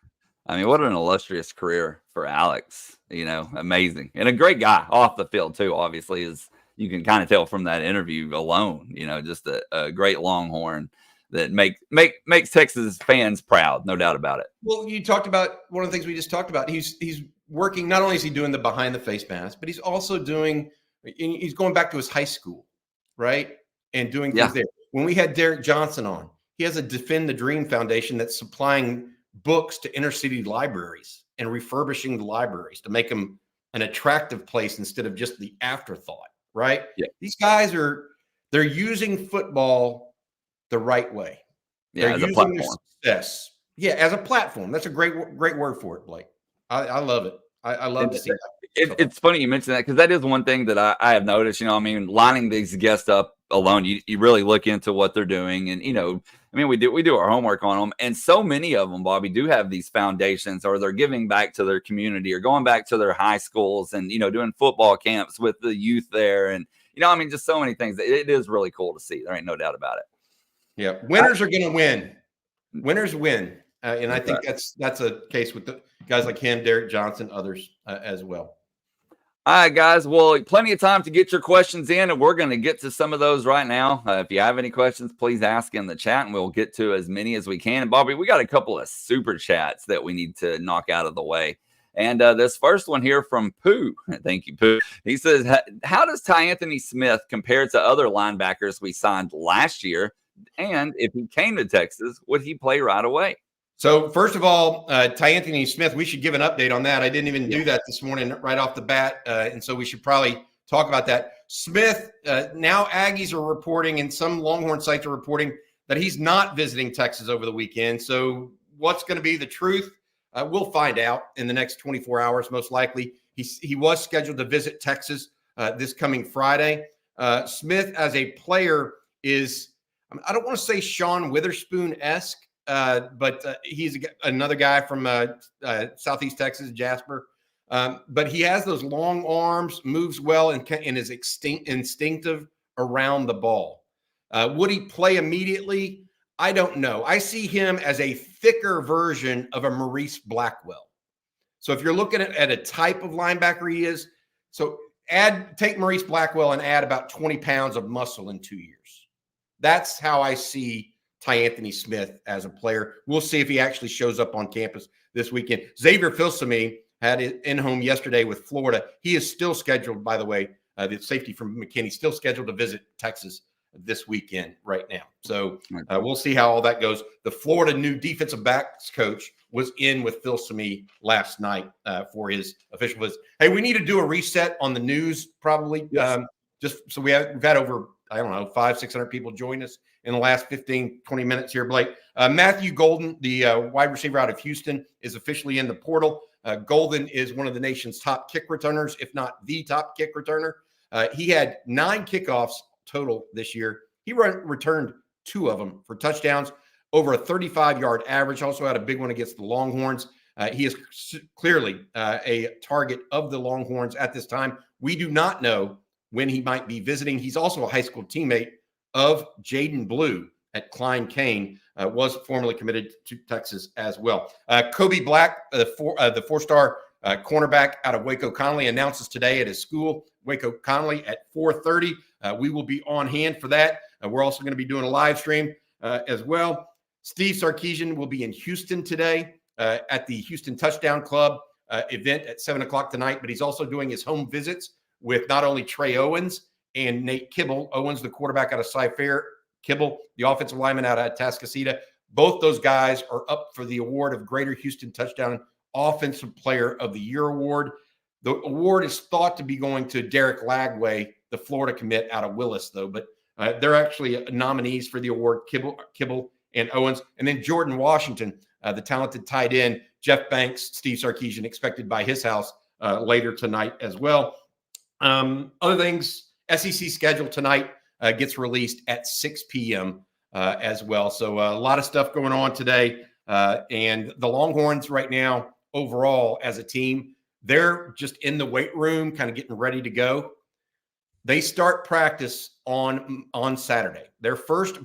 I mean, what an illustrious career for Alex, amazing. And a great guy off the field too, obviously, as you can kind of tell from that interview alone, just a great Longhorn that makes Texas fans proud, no doubt about it. Well, you talked about one of the things we just talked about. He's working, not only is he doing the behind the face mask, but he's also he's going back to his high school, right? And doing things there. When we had Derek Johnson on, he has a Defend the Dream Foundation that's supplying books to inner city libraries and refurbishing the libraries to make them an attractive place instead of just the afterthought, right? Yeah. These guys they're using football the right way. Yeah, they're using their success. Yeah, as a platform. That's a great word for it, Blake. I love it. I love to see that. It's funny you mentioned that, because that is one thing that I have noticed, lining these guests up alone, you really look into what they're doing. And, we do our homework on them. And so many of them, Bobby, do have these foundations, or they're giving back to their community, or going back to their high schools and, doing football camps with the youth there. And, just so many things. It is really cool to see. There ain't no doubt about it. Yeah. Winners are going to win. Winners win. And I think that's a case with the guys like him, Derek Johnson, others as well. All right, guys. Well, plenty of time to get your questions in, and we're going to get to some of those right now. If you have any questions, please ask in the chat, and we'll get to as many as we can. And Bobby, we got a couple of super chats that we need to knock out of the way. And this first one here from Pooh. Thank you, Pooh. He says, how does Anthony Smith compare to other linebackers we signed last year? And if he came to Texas, would he play right away? So first of all, Anthony Smith, we should give an update on that. I didn't even do that this morning right off the bat, and so we should probably talk about that. Smith, now Aggies are reporting, and some Longhorn sites are reporting that he's not visiting Texas over the weekend. So what's going to be the truth? We'll find out in the next 24 hours, most likely. He was scheduled to visit Texas this coming Friday. Smith, as a player, is, I don't want to say Sean Witherspoon-esque, but he's another guy from Southeast Texas, Jasper. But he has those long arms, moves well, and is instinctive around the ball. Would he play immediately? I don't know. I see him as a thicker version of a Maurice Blackwell. So if you're looking at a type of linebacker he is, so take Maurice Blackwell and add about 20 pounds of muscle in 2 years. That's how I see Anthony Smith as a player. We'll see if he actually shows up on campus this weekend. Xavier Filsaime had it in home yesterday with Florida. He is still scheduled, by the way, the safety from McKinney, still scheduled to visit Texas this weekend right now. So we'll see how all that goes. The Florida new defensive backs coach was in with Filsaime last night for his official visit. Hey, we need to do a reset on the news probably. Yes. Just so we've had over, I don't know, 500-600 people join us in the last 15, 20 minutes here, Blake. Matthew Golden, the wide receiver out of Houston, is officially in the portal. Golden is one of the nation's top kick returners, if not the top kick returner. He had 9 kickoffs total this year. He returned 2 of them for touchdowns, over a 35-yard average. Also had a big one against the Longhorns. He is clearly a target of the Longhorns at this time. We do not know when he might be visiting. He's also a high school teammate of Jaden Blue at Klein Kane, was formerly committed to Texas as well. Kobe Black, the four-star cornerback out of Waco Connolly, announces today at his school, Waco Connolly, at 4:30. We will be on hand for that. We're also going to be doing a live stream as well. Steve Sarkisian will be in Houston today at the Houston Touchdown Club event at 7 o'clock tonight, but he's also doing his home visits with not only Trey Owens and Nate Kibble. Owens, the quarterback out of Cy-Fair, Kibble, the offensive lineman out of Tascasita. Both those guys are up for the award of Greater Houston Touchdown Offensive Player of the Year award. The award is thought to be going to Derek Lagway, the Florida commit out of Willis, though. But they're actually nominees for the award, Kibble and Owens. And then Jordan Washington, the talented tight end, Jeff Banks, Steve Sarkisian, expected by his house later tonight as well. Other things, SEC schedule tonight gets released at 6 p.m. As well. So a lot of stuff going on today. And the Longhorns right now, overall as a team, they're just in the weight room, kind of getting ready to go. They start practice on Saturday. Their first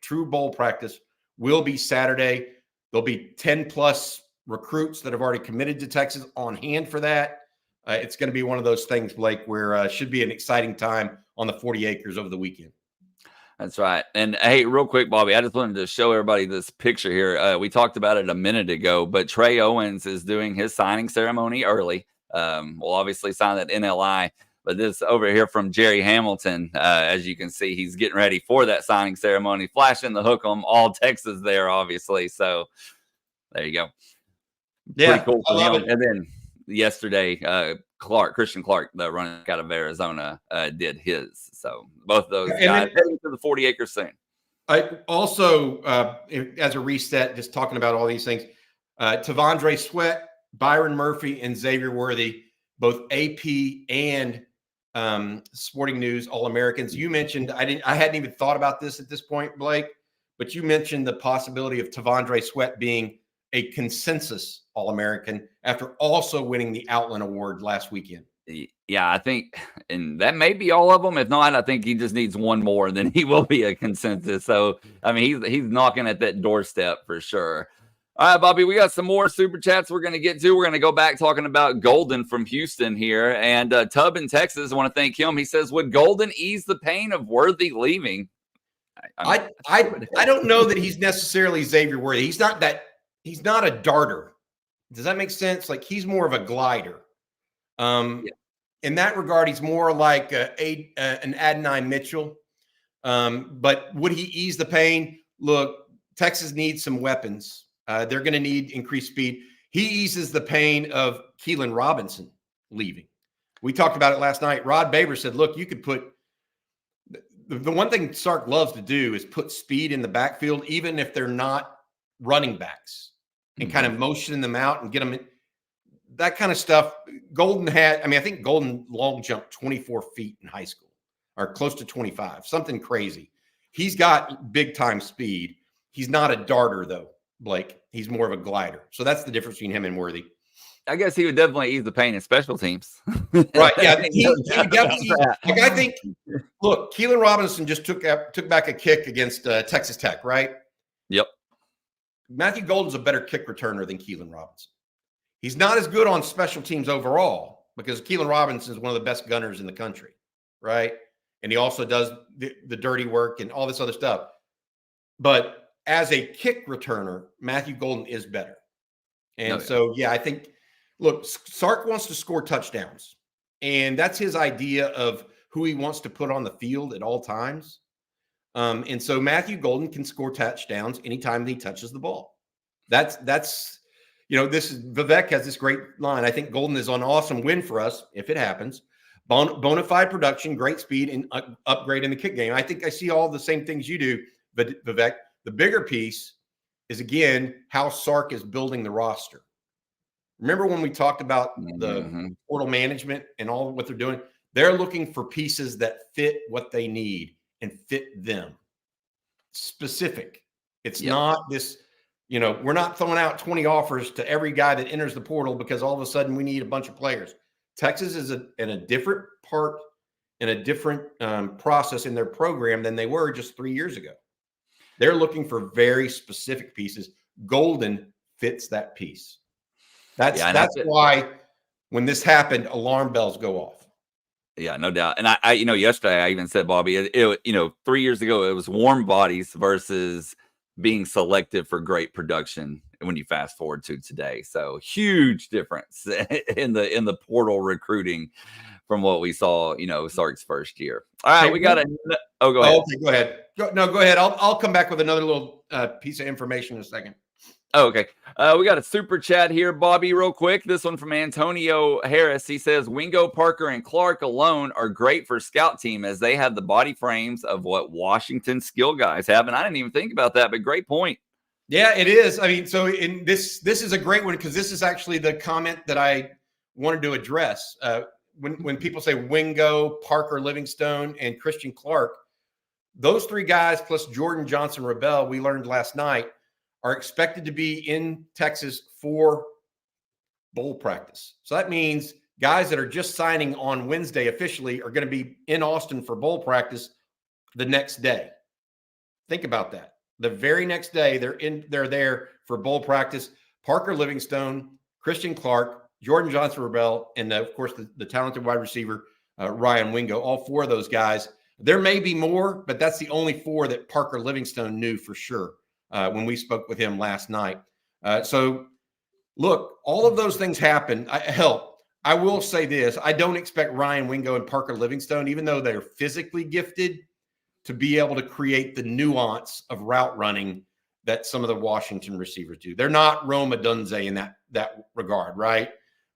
true bowl practice will be Saturday. There'll be 10+ recruits that have already committed to Texas on hand for that. It's going to be one of those things, Blake, where should be an exciting time on the 40 acres over the weekend. That's right. And hey, real quick, Bobby, I just wanted to show everybody this picture here. We talked about it a minute ago, but Trey Owens is doing his signing ceremony early. We'll obviously sign that NLI, but this over here from Jerry Hamilton, as you can see, he's getting ready for that signing ceremony, flashing the hook on all Texas there, obviously. So there you go. Yeah, pretty cool. I love it. And then yesterday, Christian Clark, the running out of Arizona, did his. So both of those guys heading to the 40 acres soon. I also, as a reset, just talking about all these things, Tavondre Sweat, Byron Murphy, and Xavier Worthy, both AP and Sporting News All-Americans. You mentioned, I hadn't even thought about this at this point, Blake, but you mentioned the possibility of Tavondre Sweat being a consensus All-American after also winning the Outland Award last weekend. Yeah, I think, and that may be all of them. If not, I think he just needs one more, and then he will be a consensus. So, I mean, he's knocking at that doorstep for sure. All right, Bobby, we got some more super chats we're going to get to. We're going to go back talking about Golden from Houston here. And Tub in Texas, I want to thank him. He says, would Golden ease the pain of Worthy leaving? I don't know that he's necessarily Xavier Worthy. He's not a darter. Does that make sense? Like, he's more of a glider. In that regard, he's more like an Adonai Mitchell. But would he ease the pain? Look, Texas needs some weapons. They're going to need increased speed. He eases the pain of Keelan Robinson leaving. We talked about it last night. Rod Baber said, look, you could put the one thing Sark loves to do is put speed in the backfield, even if they're not running backs, and kind of motion them out and get them in. That kind of stuff. Golden had, I think Golden long jumped 24 feet in high school, or close to 25, something crazy. He's got big time speed. He's not a darter though, Blake. He's more of a glider. So that's the difference between him and Worthy. I guess he would definitely ease the pain in special teams. Right. Yeah. He definitely, I think, look, Keelan Robinson just took back a kick against Texas Tech, right? Yep. Matthew Golden's a better kick returner than Keelan Robinson. He's not as good on special teams overall because Keelan Robinson is one of the best gunners in the country, right? And he also does the dirty work and all this other stuff. But as a kick returner, Matthew Golden is better. And I think, look, Sark wants to score touchdowns. And that's his idea of who he wants to put on the field at all times. And so Matthew Golden can score touchdowns anytime he touches the ball. That's this is Vivek has this great line. I think Golden is an awesome win for us if it happens. Bona fide production, great speed, and upgrade in the kick game. I think I see all the same things you do, Vivek. The bigger piece is, again, how Sark is building the roster. Remember when we talked about the portal management and all what they're doing? They're looking for pieces that fit what they need and fit them. Specific. It's not this, we're not throwing out 20 offers to every guy that enters the portal because all of a sudden we need a bunch of players. Texas is in a different part, in a different process in their program than they were just 3 years ago. They're looking for very specific pieces. Golden fits that piece. That's why when this happened, alarm bells go off. Yeah, no doubt. And I yesterday I even said, Bobby, it 3 years ago, it was warm bodies versus being selective for great production when you fast forward to today. So huge difference in the portal recruiting from what we saw, Sark's first year. All right, we got go ahead. Okay, go ahead. Go ahead. I'll come back with another little piece of information in a second. Oh, okay. We got a super chat here, Bobby, real quick. This one from Antonio Harris. He says, Wingo, Parker, and Clark alone are great for scout team as they have the body frames of what Washington skill guys have. And I didn't even think about that, but great point. Yeah, it is. So in this is a great one because this is actually the comment that I wanted to address. When people say Wingo, Parker, Livingstone, and Christian Clark, those three guys plus Jordan Johnson-Rebel, we learned last night, are expected to be in Texas for bowl practice. So that means guys that are just signing on Wednesday officially are going to be in Austin for bowl practice the next day. Think about that. The very next day, they're there for bowl practice. Parker Livingstone, Christian Clark, Jordan Johnson-Rebel, and of course the talented wide receiver Ryan Wingo. All four of those guys. There may be more, but that's the only four that Parker Livingstone knew for sure when we spoke with him last night. So, look, all of those things happen. I will say this. I don't expect Ryan Wingo and Parker Livingstone, even though they're physically gifted, to be able to create the nuance of route running that some of the Washington receivers do. They're not Rome Odunze in that regard, right?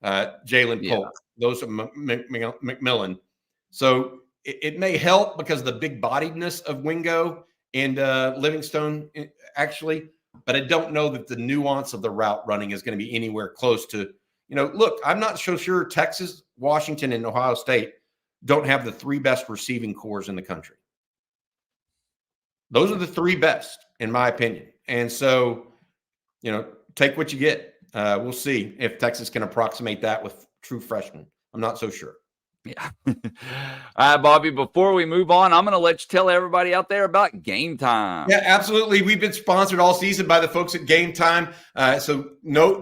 Jalen Polk, those are McMillan. So it may help because of the big bodiedness of Wingo and Livingstone, actually, but I don't know that the nuance of the route running is going to be anywhere close to, look, I'm not so sure Texas, Washington, and Ohio State don't have the three best receiving cores in the country. Those are the three best, in my opinion. And so, take what you get. We'll see if Texas can approximate that with true freshmen. I'm not so sure. Yeah. All right, Bobby, before we move on, I'm going to let you tell everybody out there about Game Time. Yeah, absolutely. We've been sponsored all season by the folks at Game Time. So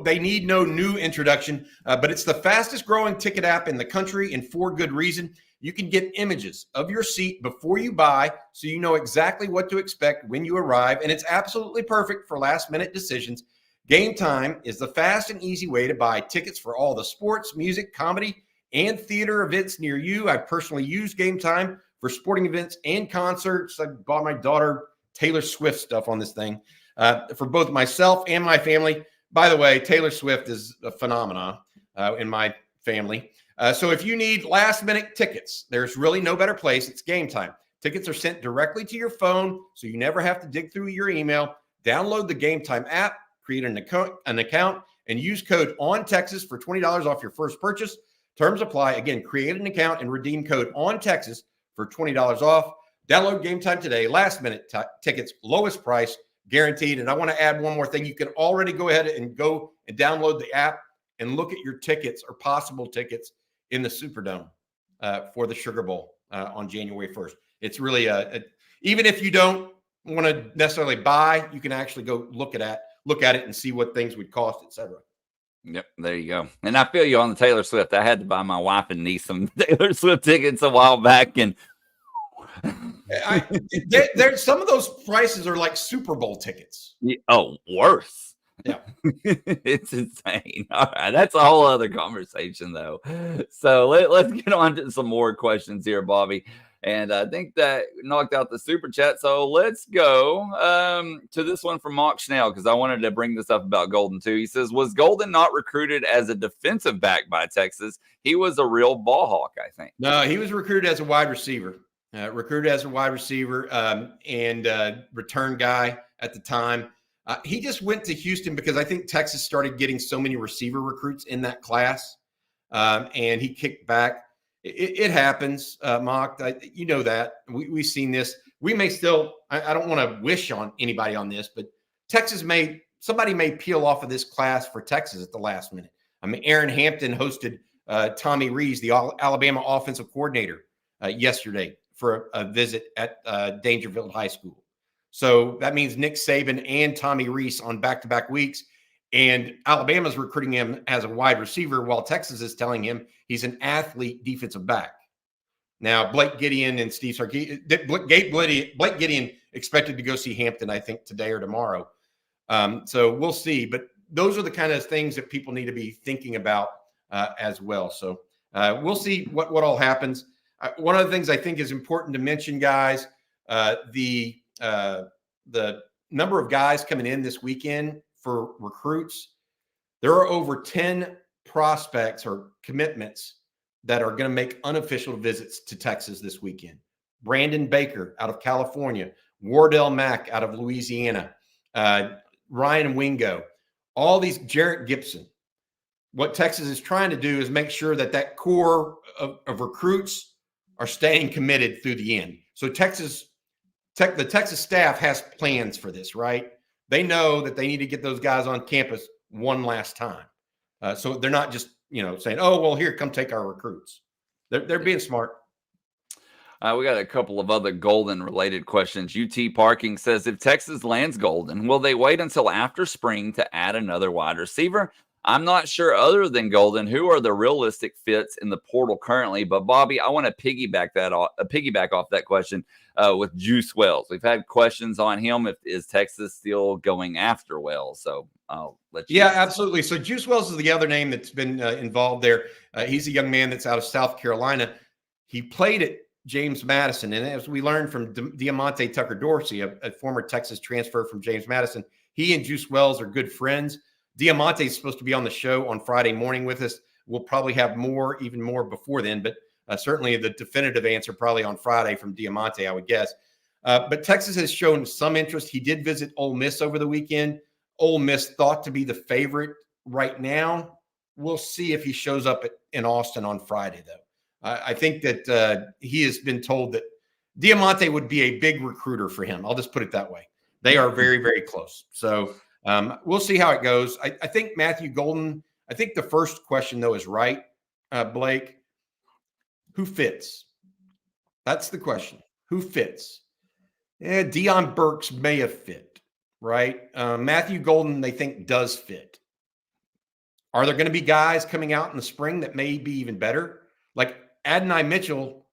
they need no new introduction, but it's the fastest growing ticket app in the country, and for good reason. You can get images of your seat before you buy, so you know exactly what to expect when you arrive, and it's absolutely perfect for last-minute decisions. Game Time is the fast and easy way to buy tickets for all the sports, music, comedy, and theater events near you. I personally use Game Time for sporting events and concerts. I bought my daughter Taylor Swift stuff on this thing for both myself and my family. By the way, Taylor Swift is a phenomenon in my family. So if you need last-minute tickets, there's really no better place. It's Game Time. Tickets are sent directly to your phone, so you never have to dig through your email. Download the Game Time app, create an account, and use code ONTEXAS for $20 off your first purchase. Terms apply. Again, create an account and redeem code ONTEXAS for $20 off. Download Game Time today. Last-minute tickets, lowest price, guaranteed. And I want to add one more thing. You can already go ahead and go and download the app and look at your tickets or possible tickets in the Superdome for the Sugar Bowl on January 1st. It's really even if you don't want to necessarily buy, you can actually go look at it and see what things would cost, etc. Yep, there you go. And I feel you on the Taylor Swift. I had to buy my wife and niece some Taylor Swift tickets a while back, and there's some of those prices are like Super Bowl tickets. Worse. Yeah. It's insane. All right, that's a whole other conversation, though. So let's get on to some more questions here, Bobby. And I think that knocked out the super chat. So let's go to this one from Mock Schnell, because I wanted to bring this up about Golden too. He says, was Golden not recruited as a defensive back by Texas? He was a real ball hawk, I think. No, he was recruited as a wide receiver. And return guy at the time. He just went to Houston because I think Texas started getting so many receiver recruits in that class, and he kicked back. It happens, Mock. You know that. We've seen this. We may still – I don't want to wish on anybody on this, but somebody may peel off of this class for Texas at the last minute. I mean, Aaron Hampton hosted Tommy Rees, the Alabama offensive coordinator, yesterday for a visit at Dangerfield High School. So that means Nick Saban and Tommy Rees on back-to-back weeks. And Alabama's recruiting him as a wide receiver while Texas is telling him he's an athlete defensive back. Now, Blake Gideon and Steve Sarkisian, Blake Gideon expected to go see Hampton, I think, today or tomorrow. So we'll see. But those are the kind of things that people need to be thinking about as well. So we'll see what all happens. One of the things I think is important to mention, guys, the number of guys coming in this weekend for recruits, there are over 10 prospects or commitments that are going to make unofficial visits to Texas this weekend. Brandon Baker out of California, Wardell Mack out of Louisiana, Ryan Wingo, all these, Jarrett Gibson. What Texas is trying to do is make sure that core of recruits are staying committed through the end. So the Texas staff has plans for this, right? They know that they need to get those guys on campus one last time. So they're not just, saying, oh, well, here, come take our recruits. They're being smart. We got a couple of other Golden-related questions. UT Parking says, if Texas lands Golden, will they wait until after spring to add another wide receiver? I'm not sure, other than Golden, who are the realistic fits in the portal currently. But, Bobby, I want to piggyback off that question with Juice Wells. We've had questions on him. Is Texas still going after Wells? So I'll let you. Yeah, absolutely. So Juice Wells is the other name that's been involved there. He's a young man that's out of South Carolina. He played at James Madison. And as we learned from Diamante Tucker Dorsey, a former Texas transfer from James Madison, he and Juice Wells are good friends. Diamante is supposed to be on the show on Friday morning with us. We'll probably have even more before then, but certainly the definitive answer probably on Friday from Diamante, I would guess. But Texas has shown some interest. He did visit Ole Miss over the weekend. Ole Miss thought to be the favorite right now. We'll see if he shows up in Austin on Friday, though. I think that he has been told that Diamante would be a big recruiter for him. I'll just put it that way. They are very, very close. So we'll see how it goes. I think Matthew Golden, I think the first question, though, is right, Blake. Who fits? That's the question. Who fits? Deion Burks may have fit, right? Matthew Golden, they think, does fit. Are there going to be guys coming out in the spring that may be even better? Like Adonai Mitchell,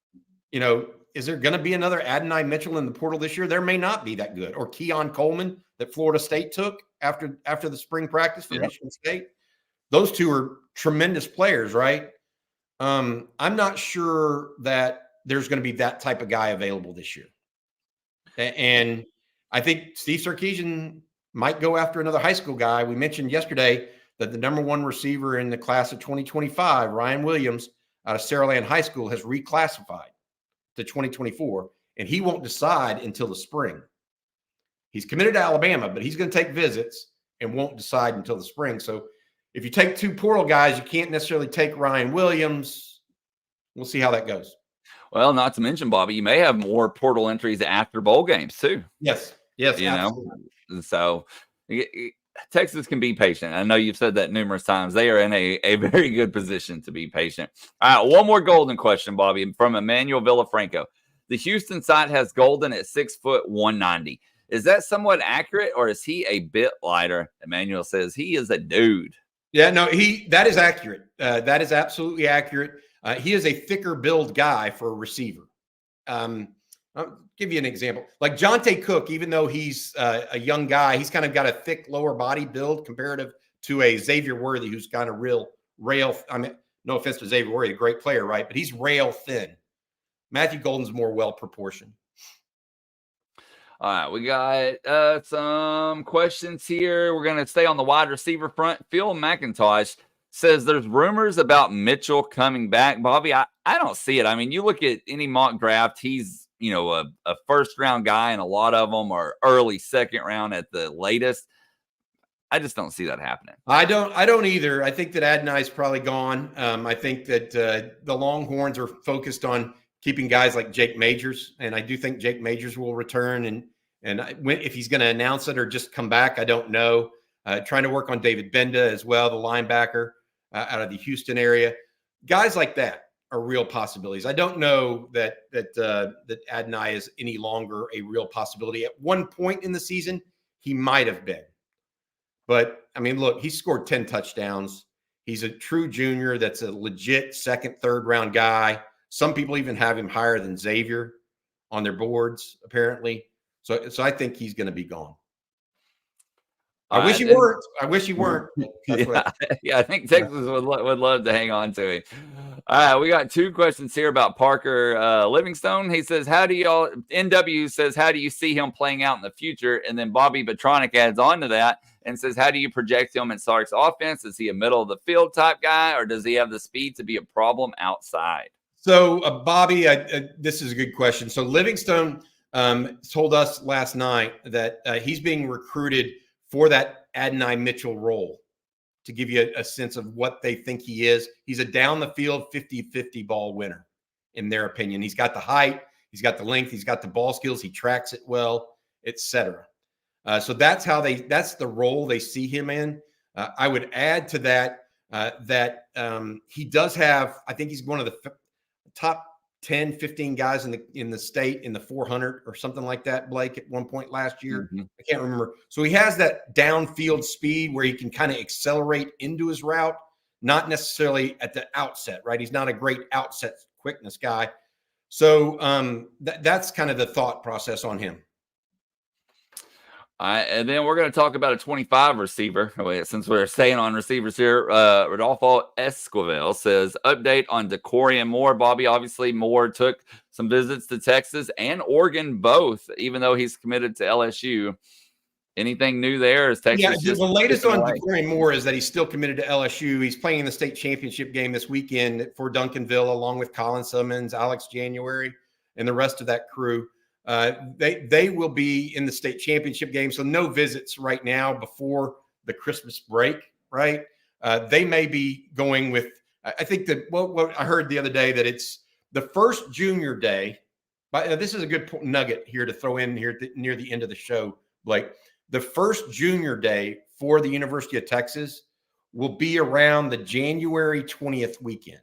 is there going to be another Adonai Mitchell in the portal this year? There may not be that good. Or Keon Coleman that Florida State took after the spring practice for Michigan State. Those two are tremendous players, right? I'm not sure that there's going to be that type of guy available this year. And I think Steve Sarkisian might go after another high school guy. We mentioned yesterday that the number one receiver in the class of 2025, Ryan Williams, out of Saraland High School, has reclassified to 2024, and he won't decide until the spring. He's committed to Alabama, but he's going to take visits and won't decide until the spring. So if you take two portal guys, you can't necessarily take Ryan Williams. We'll see how that goes. Well, not to mention, Bobby, you may have more portal entries after bowl games too. Yes, absolutely. So Texas can be patient. I know you've said that numerous times. They are in a very good position to be patient. All right, one more golden question, Bobby, from Emmanuel Villafranco. The Houston site has Golden at 6 foot 190. Is that somewhat accurate, or is he a bit lighter? Emmanuel says he is a dude. Yeah, no, that is accurate. That is absolutely accurate. He is a thicker build guy for a receiver. I'll give you an example. Like Jonte Cook, even though he's a young guy, he's kind of got a thick lower body build comparative to a Xavier Worthy, who's kind of real rail. I mean, no offense to Xavier Worthy, a great player, right? But he's rail thin. Matthew Golden's more well proportioned. All right, we got some questions here. We're going to stay on the wide receiver front. Phil McIntosh says there's rumors about Mitchell coming back. Bobby, I don't see it. I mean, you look at any mock draft, he's, a first-round guy, and a lot of them are early second round at the latest. I just don't see that happening. I don't either. I think that Adonai's probably gone. I think that the Longhorns are focused on keeping guys like Jake Majors, and I do think Jake Majors will return. And if he's going to announce it or just come back, I don't know. Trying to work on David Benda as well, the linebacker out of the Houston area. Guys like that are real possibilities. I don't know that Adonai is any longer a real possibility. At one point in the season, he might have been. But, I mean, look, he scored 10 touchdowns. He's a true junior that's a legit second, third round guy. Some people even have him higher than Xavier on their boards, apparently. So I think he's going to be gone. I wish he weren't. I think Texas would love to hang on to him. All right, we got two questions here about Parker Livingstone. He says, NW says, how do you see him playing out in the future? And then Bobby Betronic adds on to that and says, how do you project him in Sark's offense? Is he a middle of the field type guy, or does he have the speed to be a problem outside? So, Bobby, this is a good question. So Livingstone told us last night that he's being recruited for that Adonai Mitchell role, to give you a sense of what they think he is. He's a down the field 50-50 ball winner, in their opinion. He's got the height, he's got the length, he's got the ball skills, he tracks it well, etc. So that's the role they see him in. I would add to that he does have, I think he's one of the top 10, 15 guys in the state in the 400 or something like that, Blake, at one point last year. Mm-hmm. I can't remember. So he has that downfield speed where he can kind of accelerate into his route, not necessarily at the outset, right? He's not a great outset quickness guy. So that's kind of the thought process on him. And then we're going to talk about a 25 receiver. Since we're staying on receivers here, Rodolfo Esquivel says, update on Decorian Moore. Bobby, obviously Moore took some visits to Texas and Oregon both, even though he's committed to LSU. Anything new there? Is Texas the latest on Decorian Moore is that he's still committed to LSU. He's playing in the state championship game this weekend for Duncanville, along with Colin Simmons, Alex January, and the rest of that crew. They will be in the state championship game, so no visits right now before the Christmas break, right? They may be going with, I think that what I heard the other day, that it's the first junior day. But this is a good nugget here to throw in here near the end of the show, Blake. The first junior day for the University of Texas will be around the January 20th weekend.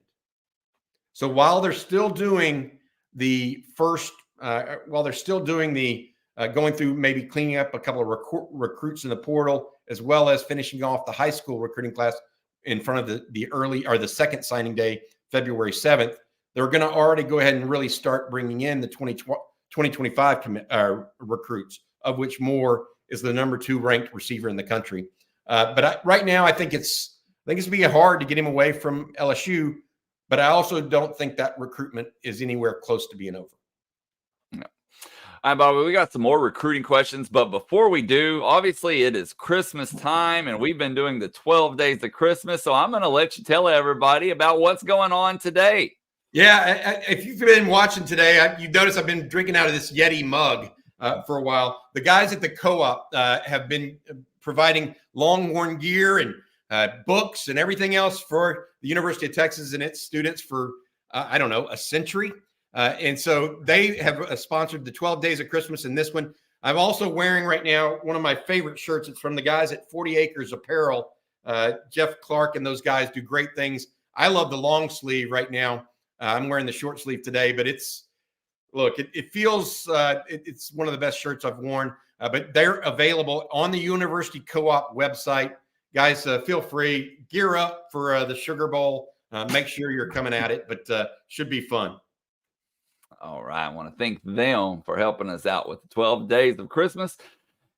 So while they're still doing the first, while they're still doing the going through maybe cleaning up a couple of recruits in the portal, as well as finishing off the high school recruiting class in front of the early or the second signing day, February 7th, they're going to already go ahead and really start bringing in the 2025 recruits, of which Moore is the number 2 ranked receiver in the country. But right now, I think it's going to be hard to get him away from LSU. But I also don't think that recruitment is anywhere close to being over. No. All right, Bobby, we got some more recruiting questions. But before we do, obviously it is Christmas time, and we've been doing the 12 days of Christmas. So I'm going to let you tell everybody about what's going on today. Yeah, if you've been watching today, you've noticed I've been drinking out of this Yeti mug for a while. The guys at the co-op have been providing Longhorn gear and books and everything else for the University of Texas and its students for, I don't know, a century. And so they have sponsored the 12 Days of Christmas in this one. I'm also wearing right now one of my favorite shirts. It's from the guys at 40 Acres Apparel. Jeff Clark and those guys do great things. I love the long sleeve right now. I'm wearing the short sleeve today, but it feels, it's one of the best shirts I've worn. But they're available on the University Co-op website. Guys, feel free, gear up for the Sugar Bowl. Make sure you're coming at it, but should be fun. All right. I want to thank them for helping us out with the 12 days of Christmas.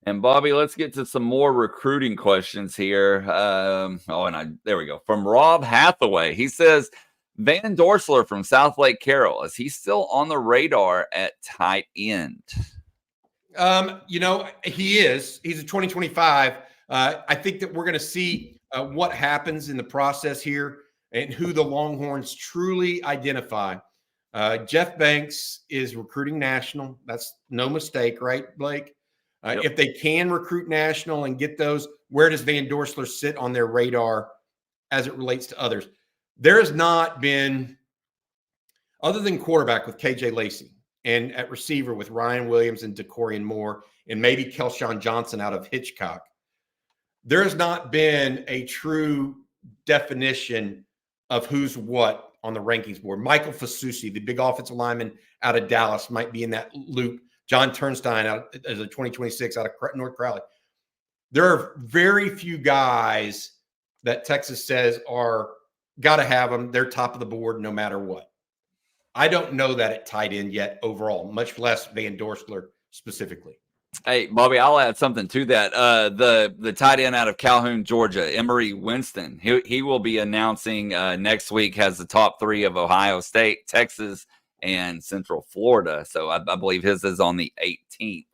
And Bobby, let's get to some more recruiting questions here. There we go. From Rob Hathaway. He says, Van Dorsler from South Lake Carroll, is he still on the radar at tight end? He is. He's a 2025. I think that we're going to see what happens in the process here and who the Longhorns truly identify. Jeff Banks is recruiting national. That's no mistake, right, Blake? Yep. If they can recruit national and get those, where does Van Dorsler sit on their radar as it relates to others? There has not been, other than quarterback with KJ Lacey and at receiver with Ryan Williams and DeCorian Moore and maybe Kelshawn Johnson out of Hitchcock, there has not been a true definition of who's what on the rankings board. Michael Fasusi, the big offensive lineman out of Dallas, might be in that loop. John Turnstein out as a 2026 out of North Crowley. There are very few guys that Texas says are got to have them. They're top of the board no matter what. I don't know that at tight end yet overall, much less Van Dorsler specifically. Hey, Bobby, I'll add something to that. The tight end out of Calhoun, Georgia, Emory Winston, he will be announcing next week, has the top 3 of Ohio State, Texas, and Central Florida. So I believe his is on the 18th.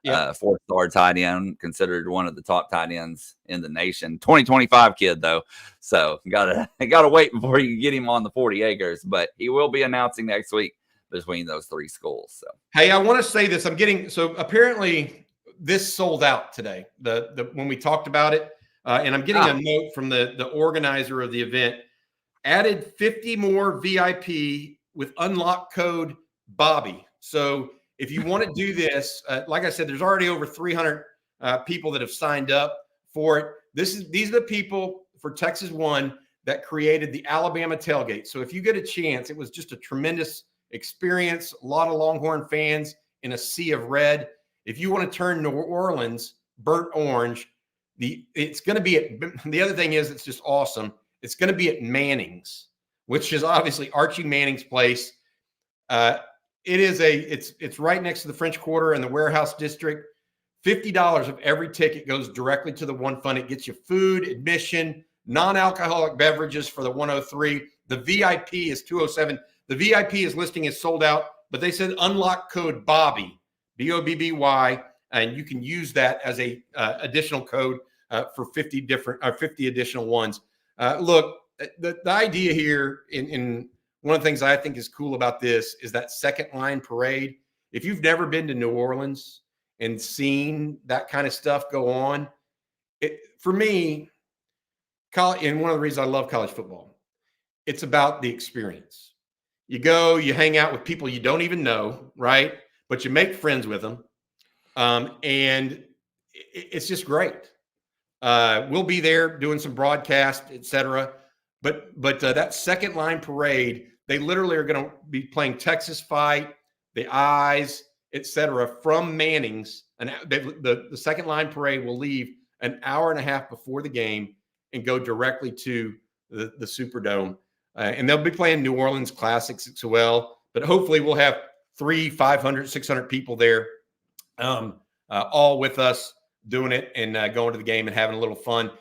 Yep. 4-star tight end, considered one of the top tight ends in the nation. 2025 kid, though. So gotta wait before you get him on the 40 acres. But he will be announcing next week between those 3 schools. So hey, I want to say this. Apparently this sold out today. The when we talked about it, and I'm getting a note from the organizer of the event. Added 50 more VIP with unlock code Bobby. So if you want to do this, like I said, there's already over 300 people that have signed up for it. These are the people for Texas One that created the Alabama tailgate. So if you get a chance, it was just a tremendous experience. A lot of Longhorn fans in a sea of red. If you want to turn New Orleans burnt orange, it's going to be at, the other thing is it's just awesome. It's going to be at Manning's, which is obviously Archie Manning's place. It's right next to the French Quarter and the Warehouse District. $50 of every ticket goes directly to the One Fund. It gets you food, admission, non-alcoholic beverages for the 103. The VIP is 207. The VIP is listing is sold out, but they said unlock code Bobby, BOBBY, and you can use that as a additional code for 50 additional ones. Look, the idea here in one of the things I think is cool about this is that second line parade. If you've never been to New Orleans and seen that kind of stuff go on, for me, and one of the reasons I love college football, it's about the experience. You go, you hang out with people you don't even know, right? But you make friends with them. And it's just great. We'll be there doing some broadcast, et cetera. But that second line parade, They literally are going to be playing Texas Fight, the Eyes, etc. from Manning's. And the second line parade will leave an hour and a half before the game and go directly to the Superdome. And they'll be playing New Orleans Classics as well. But hopefully we'll have 300, 500, 600 people there, all with us doing it and going to the game and having a little fun.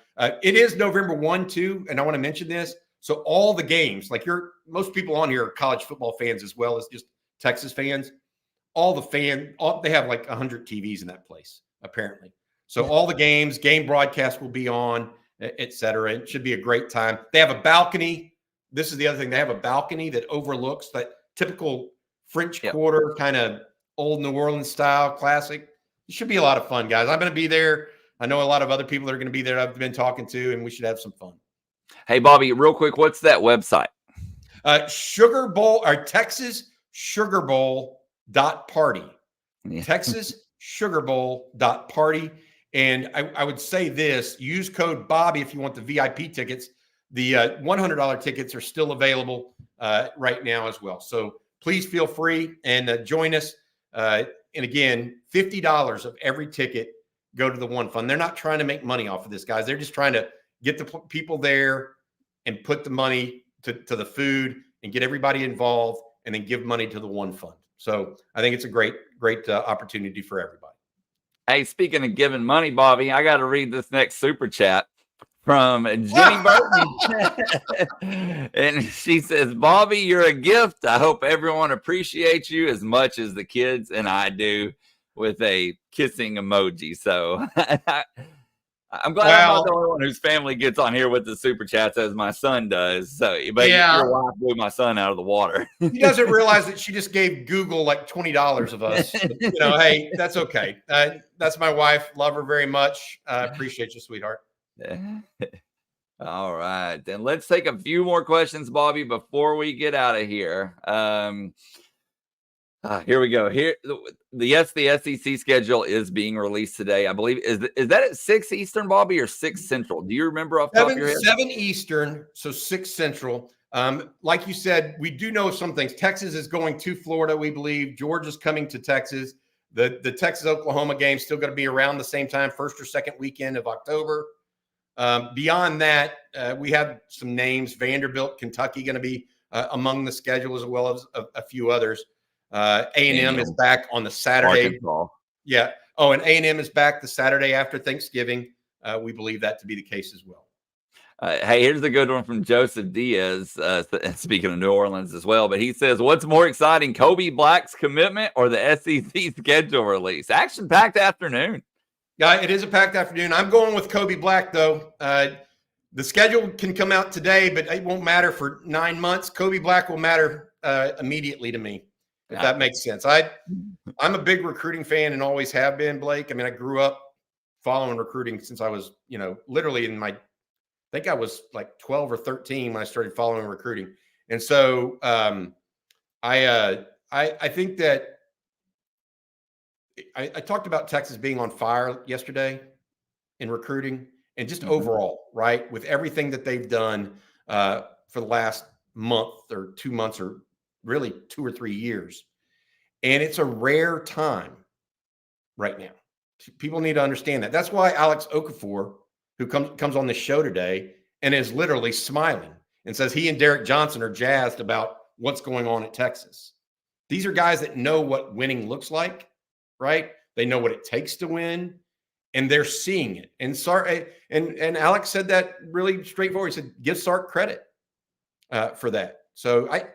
It is November 1, 2, and I want to mention this. So all the games, like most people on here are college football fans as well as just Texas fans. They have like 100 TVs in that place, apparently. So all the games, game broadcast will be on, et cetera. It should be a great time. They have a balcony. This is the other thing. They have a balcony that overlooks that typical French Quarter kind of old New Orleans style classic. It should be a lot of fun, guys. I'm going to be there. I know a lot of other people that are going to be there I've been talking to, and we should have some fun. Hey, Bobby, real quick, what's that website? Sugar Bowl or Texas Sugar Bowl .party. Yeah. Texas Sugar Bowl .party. And I would say this, use code Bobby if you want the VIP tickets. The $100 tickets are still available right now as well. So please feel free and join us. And again, $50 of every ticket go to the One Fund. They're not trying to make money off of this, guys. They're just trying to get the people there and put the money to the food and get everybody involved and then give money to the One Fund. So I think it's a great opportunity for everybody. Hey, speaking of giving money, Bobby, I got to read this next super chat from Jenny Burton. And she says, Bobby, you're a gift. I hope everyone appreciates you as much as the kids and I do, with a kissing emoji. So I'm glad I'm not the only one whose family gets on here with the super chats as my son does. So, but your wife blew my son out of the water. He doesn't realize that she just gave Google like $20 of us. But, hey, that's okay. That's my wife. Love her very much. Appreciate you, sweetheart. All right, then let's take a few more questions, Bobby, before we get out of here. Here we go. Here, the SEC schedule is being released today. I believe is that at 6 Eastern, Bobby, or 6 Central? Do you remember off the top of your head? 7 Eastern, so 6 Central. Like you said, we do know some things. Texas is going to Florida, we believe. Georgia's coming to Texas. The Texas-Oklahoma game is still going to be around the same time, first or second weekend of October. Beyond that, we have some names. Vanderbilt, Kentucky going to be among the schedule, as well as a few others. A&M is back on the Saturday. Arkansas. Yeah. Oh, and A&M is back the Saturday after Thanksgiving. We believe that to be the case as well. Hey, here's a good one from Joseph Diaz, speaking of New Orleans as well. But he says, what's more exciting, Kobe Black's commitment or the SEC schedule release? Action-packed afternoon. Yeah, it is a packed afternoon. I'm going with Kobe Black, though. The schedule can come out today, but it won't matter for 9 months. Kobe Black will matter immediately to me, if that makes sense. I'm a big recruiting fan and always have been, Blake. I mean, I grew up following recruiting since I was, literally I think I was like 12 or 13 when I started following recruiting. And so I think that I talked about Texas being on fire yesterday in recruiting and just overall, right? With everything that they've done for the last month or 2 months or really 2 or 3 years. And it's a rare time right now. People need to understand that. That's why Alex Okafor, who comes on the show today and is literally smiling and says he and Derek Johnson are jazzed about what's going on at Texas. These are guys that know what winning looks like, right? They know what it takes to win, and they're seeing it. And and Alex said that really straightforward. He said, give Sark credit for that. So I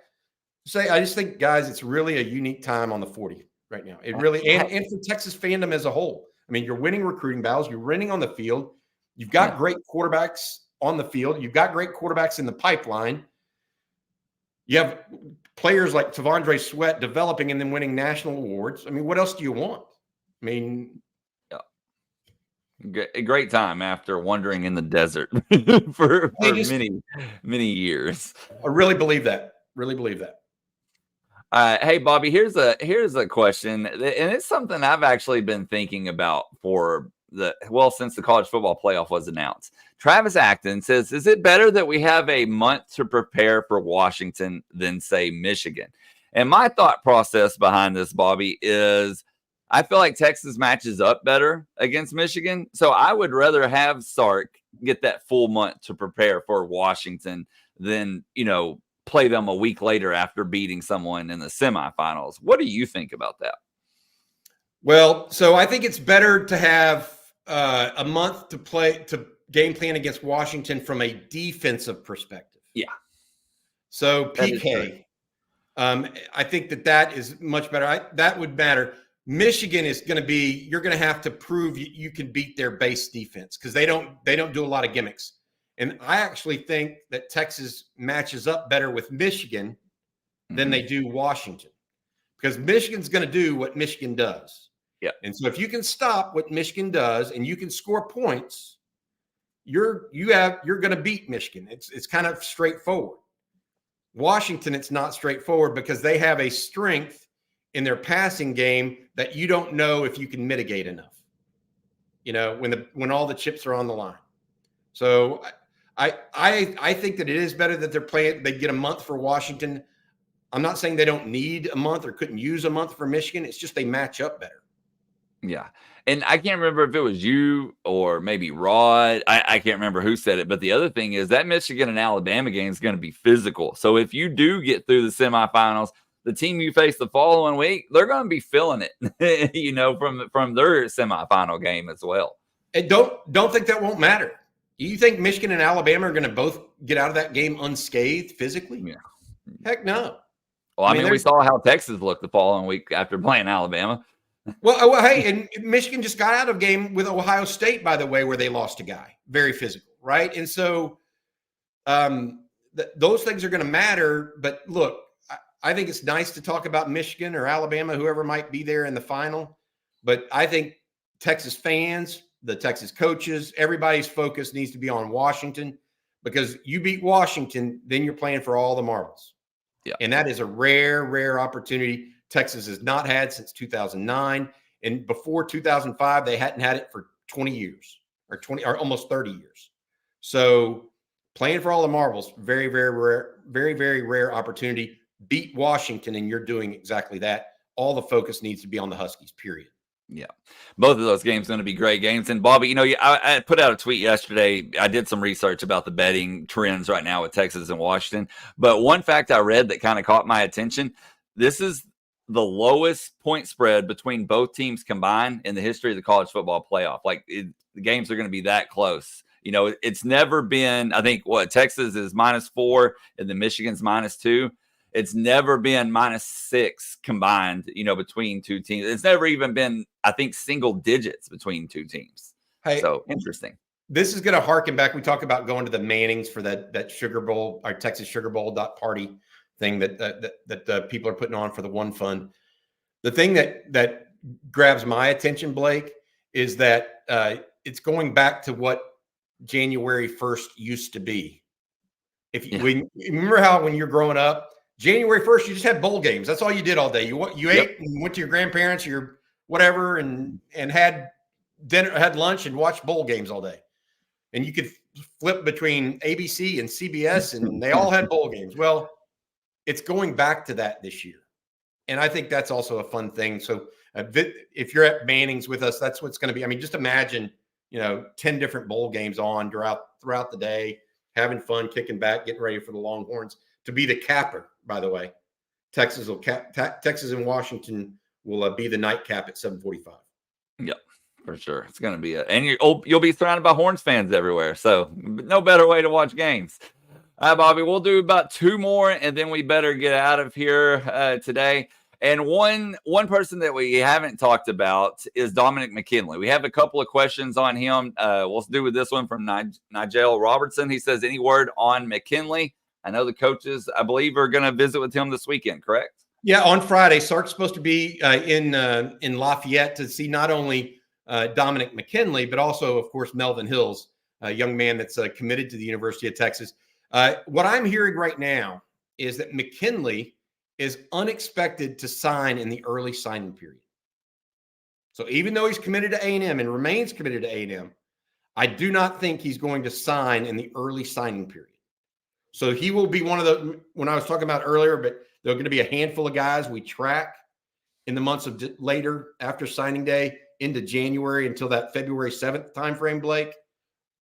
just think, guys, it's really a unique time on the 40 right now. It really, and for Texas fandom as a whole. I mean, you're winning recruiting battles. You're winning on the field. You've got great quarterbacks on the field. You've got great quarterbacks in the pipeline. You have players like Tavondre Sweat developing and then winning national awards. I mean, what else do you want? I mean, a great time after wandering in the desert for many years. I really believe that. Really believe that. Hey, Bobby, here's a question, and it's something I've actually been thinking about for since the college football playoff was announced. Travis Acton says, is it better that we have a month to prepare for Washington than, say, Michigan? And my thought process behind this, Bobby, is I feel like Texas matches up better against Michigan. So I would rather have Sark get that full month to prepare for Washington than, play them a week later after beating someone in the semifinals. What do you think about that? Well, so I think it's better to have a month to game plan against Washington from a defensive perspective. Yeah. So PK, I think that is much better. That would matter. Michigan is going to be, you're going to have to prove you can beat their base defense because they don't do a lot of gimmicks. And I actually think that Texas matches up better with Michigan than they do Washington, because Michigan's going to do what Michigan does. Yeah. And so if you can stop what Michigan does and you can score points, you're going to beat Michigan. It's kind of straightforward. Washington, it's not straightforward because they have a strength in their passing game that you don't know if you can mitigate enough, when all the chips are on the line. So I think that it is better that they get a month for Washington. I'm not saying they don't need a month or couldn't use a month for Michigan. It's just they match up better. Yeah. And I can't remember if it was you or maybe Rod. I can't remember who said it. But the other thing is that Michigan and Alabama game is going to be physical. So if you do get through the semifinals, the team you face the following week, they're going to be feeling it, from their semifinal game as well. And don't think that won't matter. You think Michigan and Alabama are going to both get out of that game unscathed physically? Yeah. Heck no. Well, I mean we saw how Texas looked the following week after playing Alabama. Well, hey, and Michigan just got out of game with Ohio State, by the way, where they lost a guy. Very physical, right? And so those things are going to matter. But look, I think it's nice to talk about Michigan or Alabama, whoever might be there in the final. But I think Texas fans, the Texas coaches, everybody's focus needs to be on Washington, because you beat Washington, then you're playing for all the marbles. Yeah. And that is a rare opportunity Texas has not had since 2009. And before 2005, they hadn't had it for 20 years or almost 30 years. So playing for all the marbles, very, very rare, very, very rare opportunity. Beat Washington, and you're doing exactly that. All the focus needs to be on the Huskies, period. Yeah, both of those games going to be great games. And Bobby, I put out a tweet yesterday. I did some research about the betting trends right now with Texas and Washington. But one fact I read that kind of caught my attention: this is the lowest point spread between both teams combined in the history of the college football playoff. The games are going to be that close. It's never been. I think Texas is -4 and then Michigan's -2. It's never been -6 combined, between two teams. It's never even been, I think, single digits between two teams. Hey, so interesting. This is going to harken back. We talk about going to the Mannings for that Sugar Bowl, our Texas Sugar Bowl party thing that people are putting on for the One Fund. The thing that grabs my attention, Blake, is that it's going back to what January 1st used to be. When remember how when you're growing up, January 1st, you just had bowl games. That's all you did all day. You ate and went to your grandparents or your whatever and had dinner, had lunch, and watched bowl games all day. And you could flip between ABC and CBS, and they all had bowl games. Well, it's going back to that this year. And I think that's also a fun thing. So if you're at Manning's with us, that's what's going to be. I mean, just imagine, 10 different bowl games on throughout the day, having fun, kicking back, getting ready for the Longhorns to be the capper. By the way, Texas and Washington will be the nightcap at 7:45. Yep, for sure. It's going to be and you'll be surrounded by Horns fans everywhere. So no better way to watch games. All right, Bobby, we'll do about 2 more, and then we better get out of here today. And one person that we haven't talked about is Dominic McKinley. We have a couple of questions on him. We'll do with this one from Nigel Robertson. He says, any word on McKinley? I know the coaches, I believe, are going to visit with him this weekend, correct? Yeah, on Friday. Sark's supposed to be in Lafayette to see not only Dominic McKinley, but also, of course, Melvin Hills, a young man that's committed to the University of Texas. What I'm hearing right now is that McKinley is unexpected to sign in the early signing period. So even though he's committed to A&M and remains committed to A&M, I do not think he's going to sign in the early signing period. So he will be one of the, when I was talking about earlier, but there are going to be a handful of guys we track in the months of later after signing day into January until that February 7th timeframe, Blake.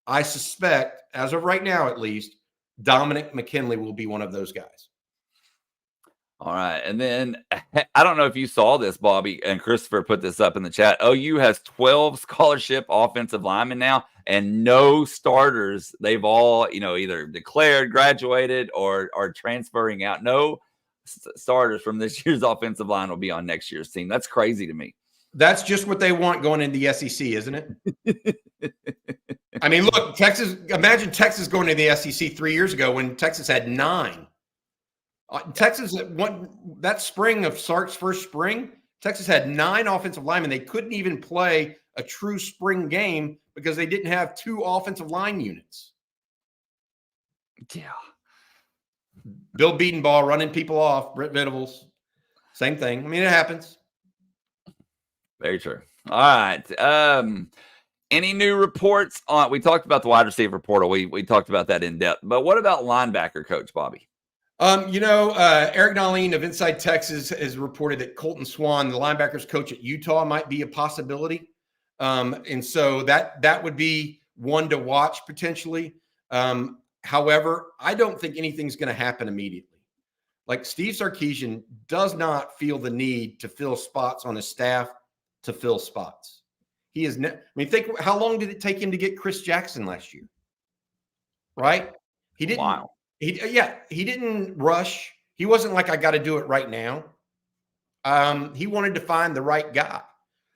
I suspect, as of right now at least, Dominic McKinley will be one of those guys. All right. And then I don't know if you saw this, Bobby, and Christopher put this up in the chat. OU has 12 scholarship offensive linemen now and no starters. They've all, either declared, graduated, or are transferring out. No starters from this year's offensive line will be on next year's team. That's crazy to me. That's just what they want going into the SEC, isn't it? I mean, look, imagine Texas going to the SEC 3 years ago when Texas had 9. Texas, that spring of Sark's first spring, Texas had 9 offensive linemen. They couldn't even play a true spring game because they didn't have 2 offensive line units. Yeah. Bill Beatonbaugh running people off, Britt Venables, same thing. I mean, it happens. Very true. All right. Any new reports on? We talked about the wide receiver portal. We talked about that in depth. But what about linebacker coach, Bobby? Eric Nahlin of Inside Texas has reported that Colton Swan, the linebackers coach at Utah, might be a possibility. And so that would be one to watch potentially. However, I don't think anything's going to happen immediately. Like Steve Sarkisian does not feel the need to fill spots on his staff to fill spots. He is. Think how long did it take him to get Chris Jackson last year? Right? He didn't. Wow. He didn't rush. He wasn't like, I got to do it right now. He wanted to find the right guy.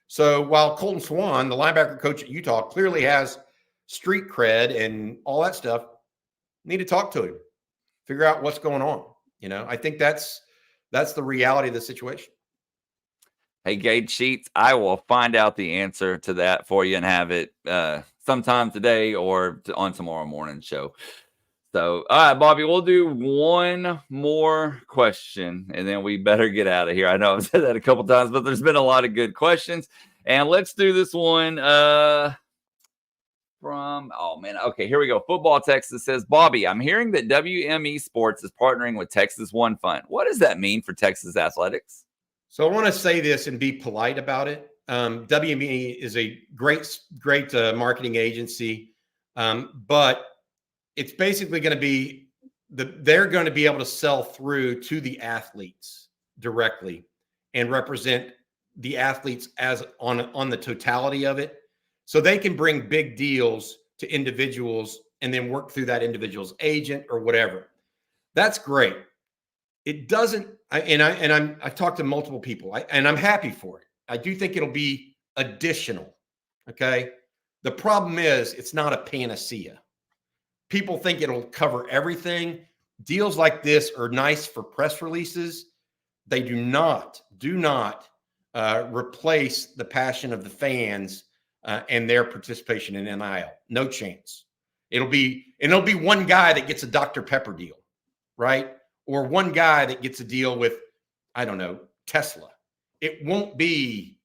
So while Colton Swan, the linebacker coach at Utah, clearly has street cred and all that stuff, need to talk to him, figure out what's going on. I think that's the reality of the situation. Hey, Gage Sheets, I will find out the answer to that for you and have it sometime today or on tomorrow morning show. So, all right, Bobby, we'll do one more question, and then we better get out of here. I know I've said that a couple times, but there's been a lot of good questions. And let's do this one okay, here we go. Football Texas says, Bobby, I'm hearing that WME Sports is partnering with Texas One Fund. What does that mean for Texas athletics? So I want to say this and be polite about it. WME is a great marketing agency, but it's basically going to be they're going to be able to sell through to the athletes directly and represent the athletes as on the totality of it. So they can bring big deals to individuals and then work through that individual's agent or whatever. That's great. It doesn't, I've talked to multiple people and I'm happy for it. I do think it'll be additional. Okay. The problem is it's not a panacea. People think it'll cover everything. Deals like this are nice for press releases. They do not replace the passion of the fans and their participation in NIL. No chance. It'll be one guy that gets a Dr. Pepper deal, right? Or one guy that gets a deal with, I don't know, Tesla. It won't be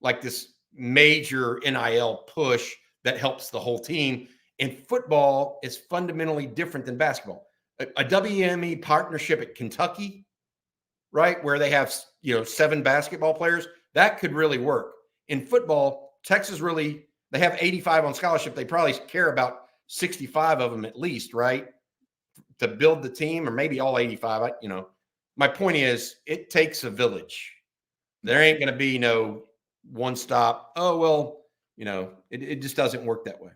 like this major NIL push that helps the whole team. And football is fundamentally different than basketball. A WME partnership at Kentucky, right, where they have 7 basketball players, that could really work. In football, Texas they have 85 on scholarship. They probably care about 65 of them at least, right, to build the team, or maybe all 85. My point is, it takes a village. There ain't going to be no one stop. Oh, well, it just doesn't work that way.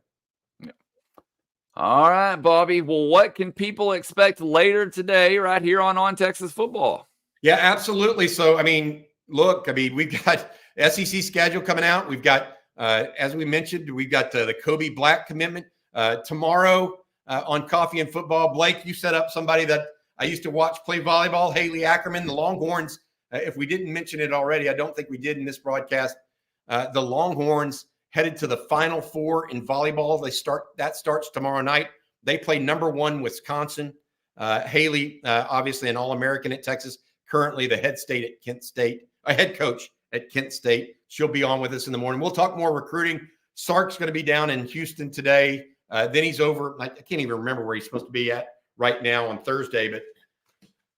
All right, Bobby. Well, what can people expect later today right here on Texas Football? Yeah, absolutely. So, we've got SEC schedule coming out. We've got, as we mentioned, we've got the Kobe Black commitment tomorrow on Coffee and Football. Blake, you set up somebody that I used to watch play volleyball, Haley Ackerman, the Longhorns. If we didn't mention it already, I don't think we did in this broadcast. The Longhorns headed to the Final Four in volleyball. That starts tomorrow night. They play number 1 Wisconsin. Haley, obviously an All-American at Texas, currently the head coach at Kent State. She'll be on with us in the morning. We'll talk more recruiting. Sark's going to be down in Houston today. Then he's over. I can't even remember where he's supposed to be at right now on Thursday, but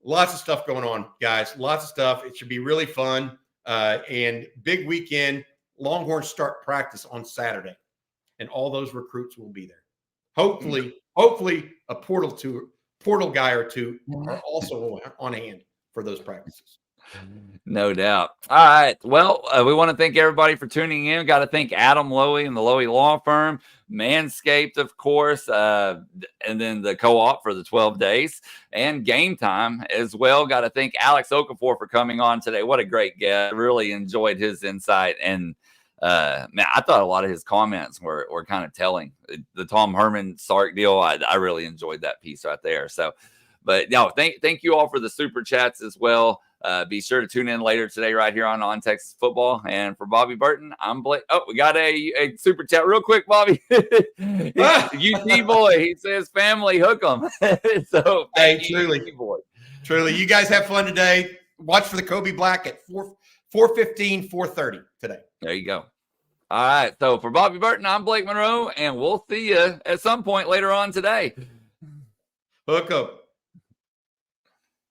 lots of stuff going on, guys. Lots of stuff. It should be really fun. And big weekend. Longhorns start practice on Saturday, and all those recruits will be there. Hopefully a portal guy or two are also on hand for those practices. No doubt. All right. Well, we want to thank everybody for tuning in. Got to thank Adam Lowy and the Lowy Law Firm, Manscaped, of course, and then the co-op for the 12 days, and Game Time as well. Got to thank Alex Okafor for coming on today. What a great guest. Really enjoyed his insight. And man, I thought a lot of his comments were kind of telling. The Tom Herman Sark deal, I really enjoyed that piece right there. So, but no, thank you all for the super chats as well. Be sure to tune in later today right here on Texas Football. And for Bobby Burton, I'm Blake. Oh, we got a super chat real quick, Bobby. UT boy, he says family hook 'em. So hey, truly, you guys have fun today. Watch for the Kobe Black at 4:15, 4:30 today. There you go. All right. So for Bobby Burton, I'm Blake Monroe, and we'll see you at some point later on today. Hook 'em.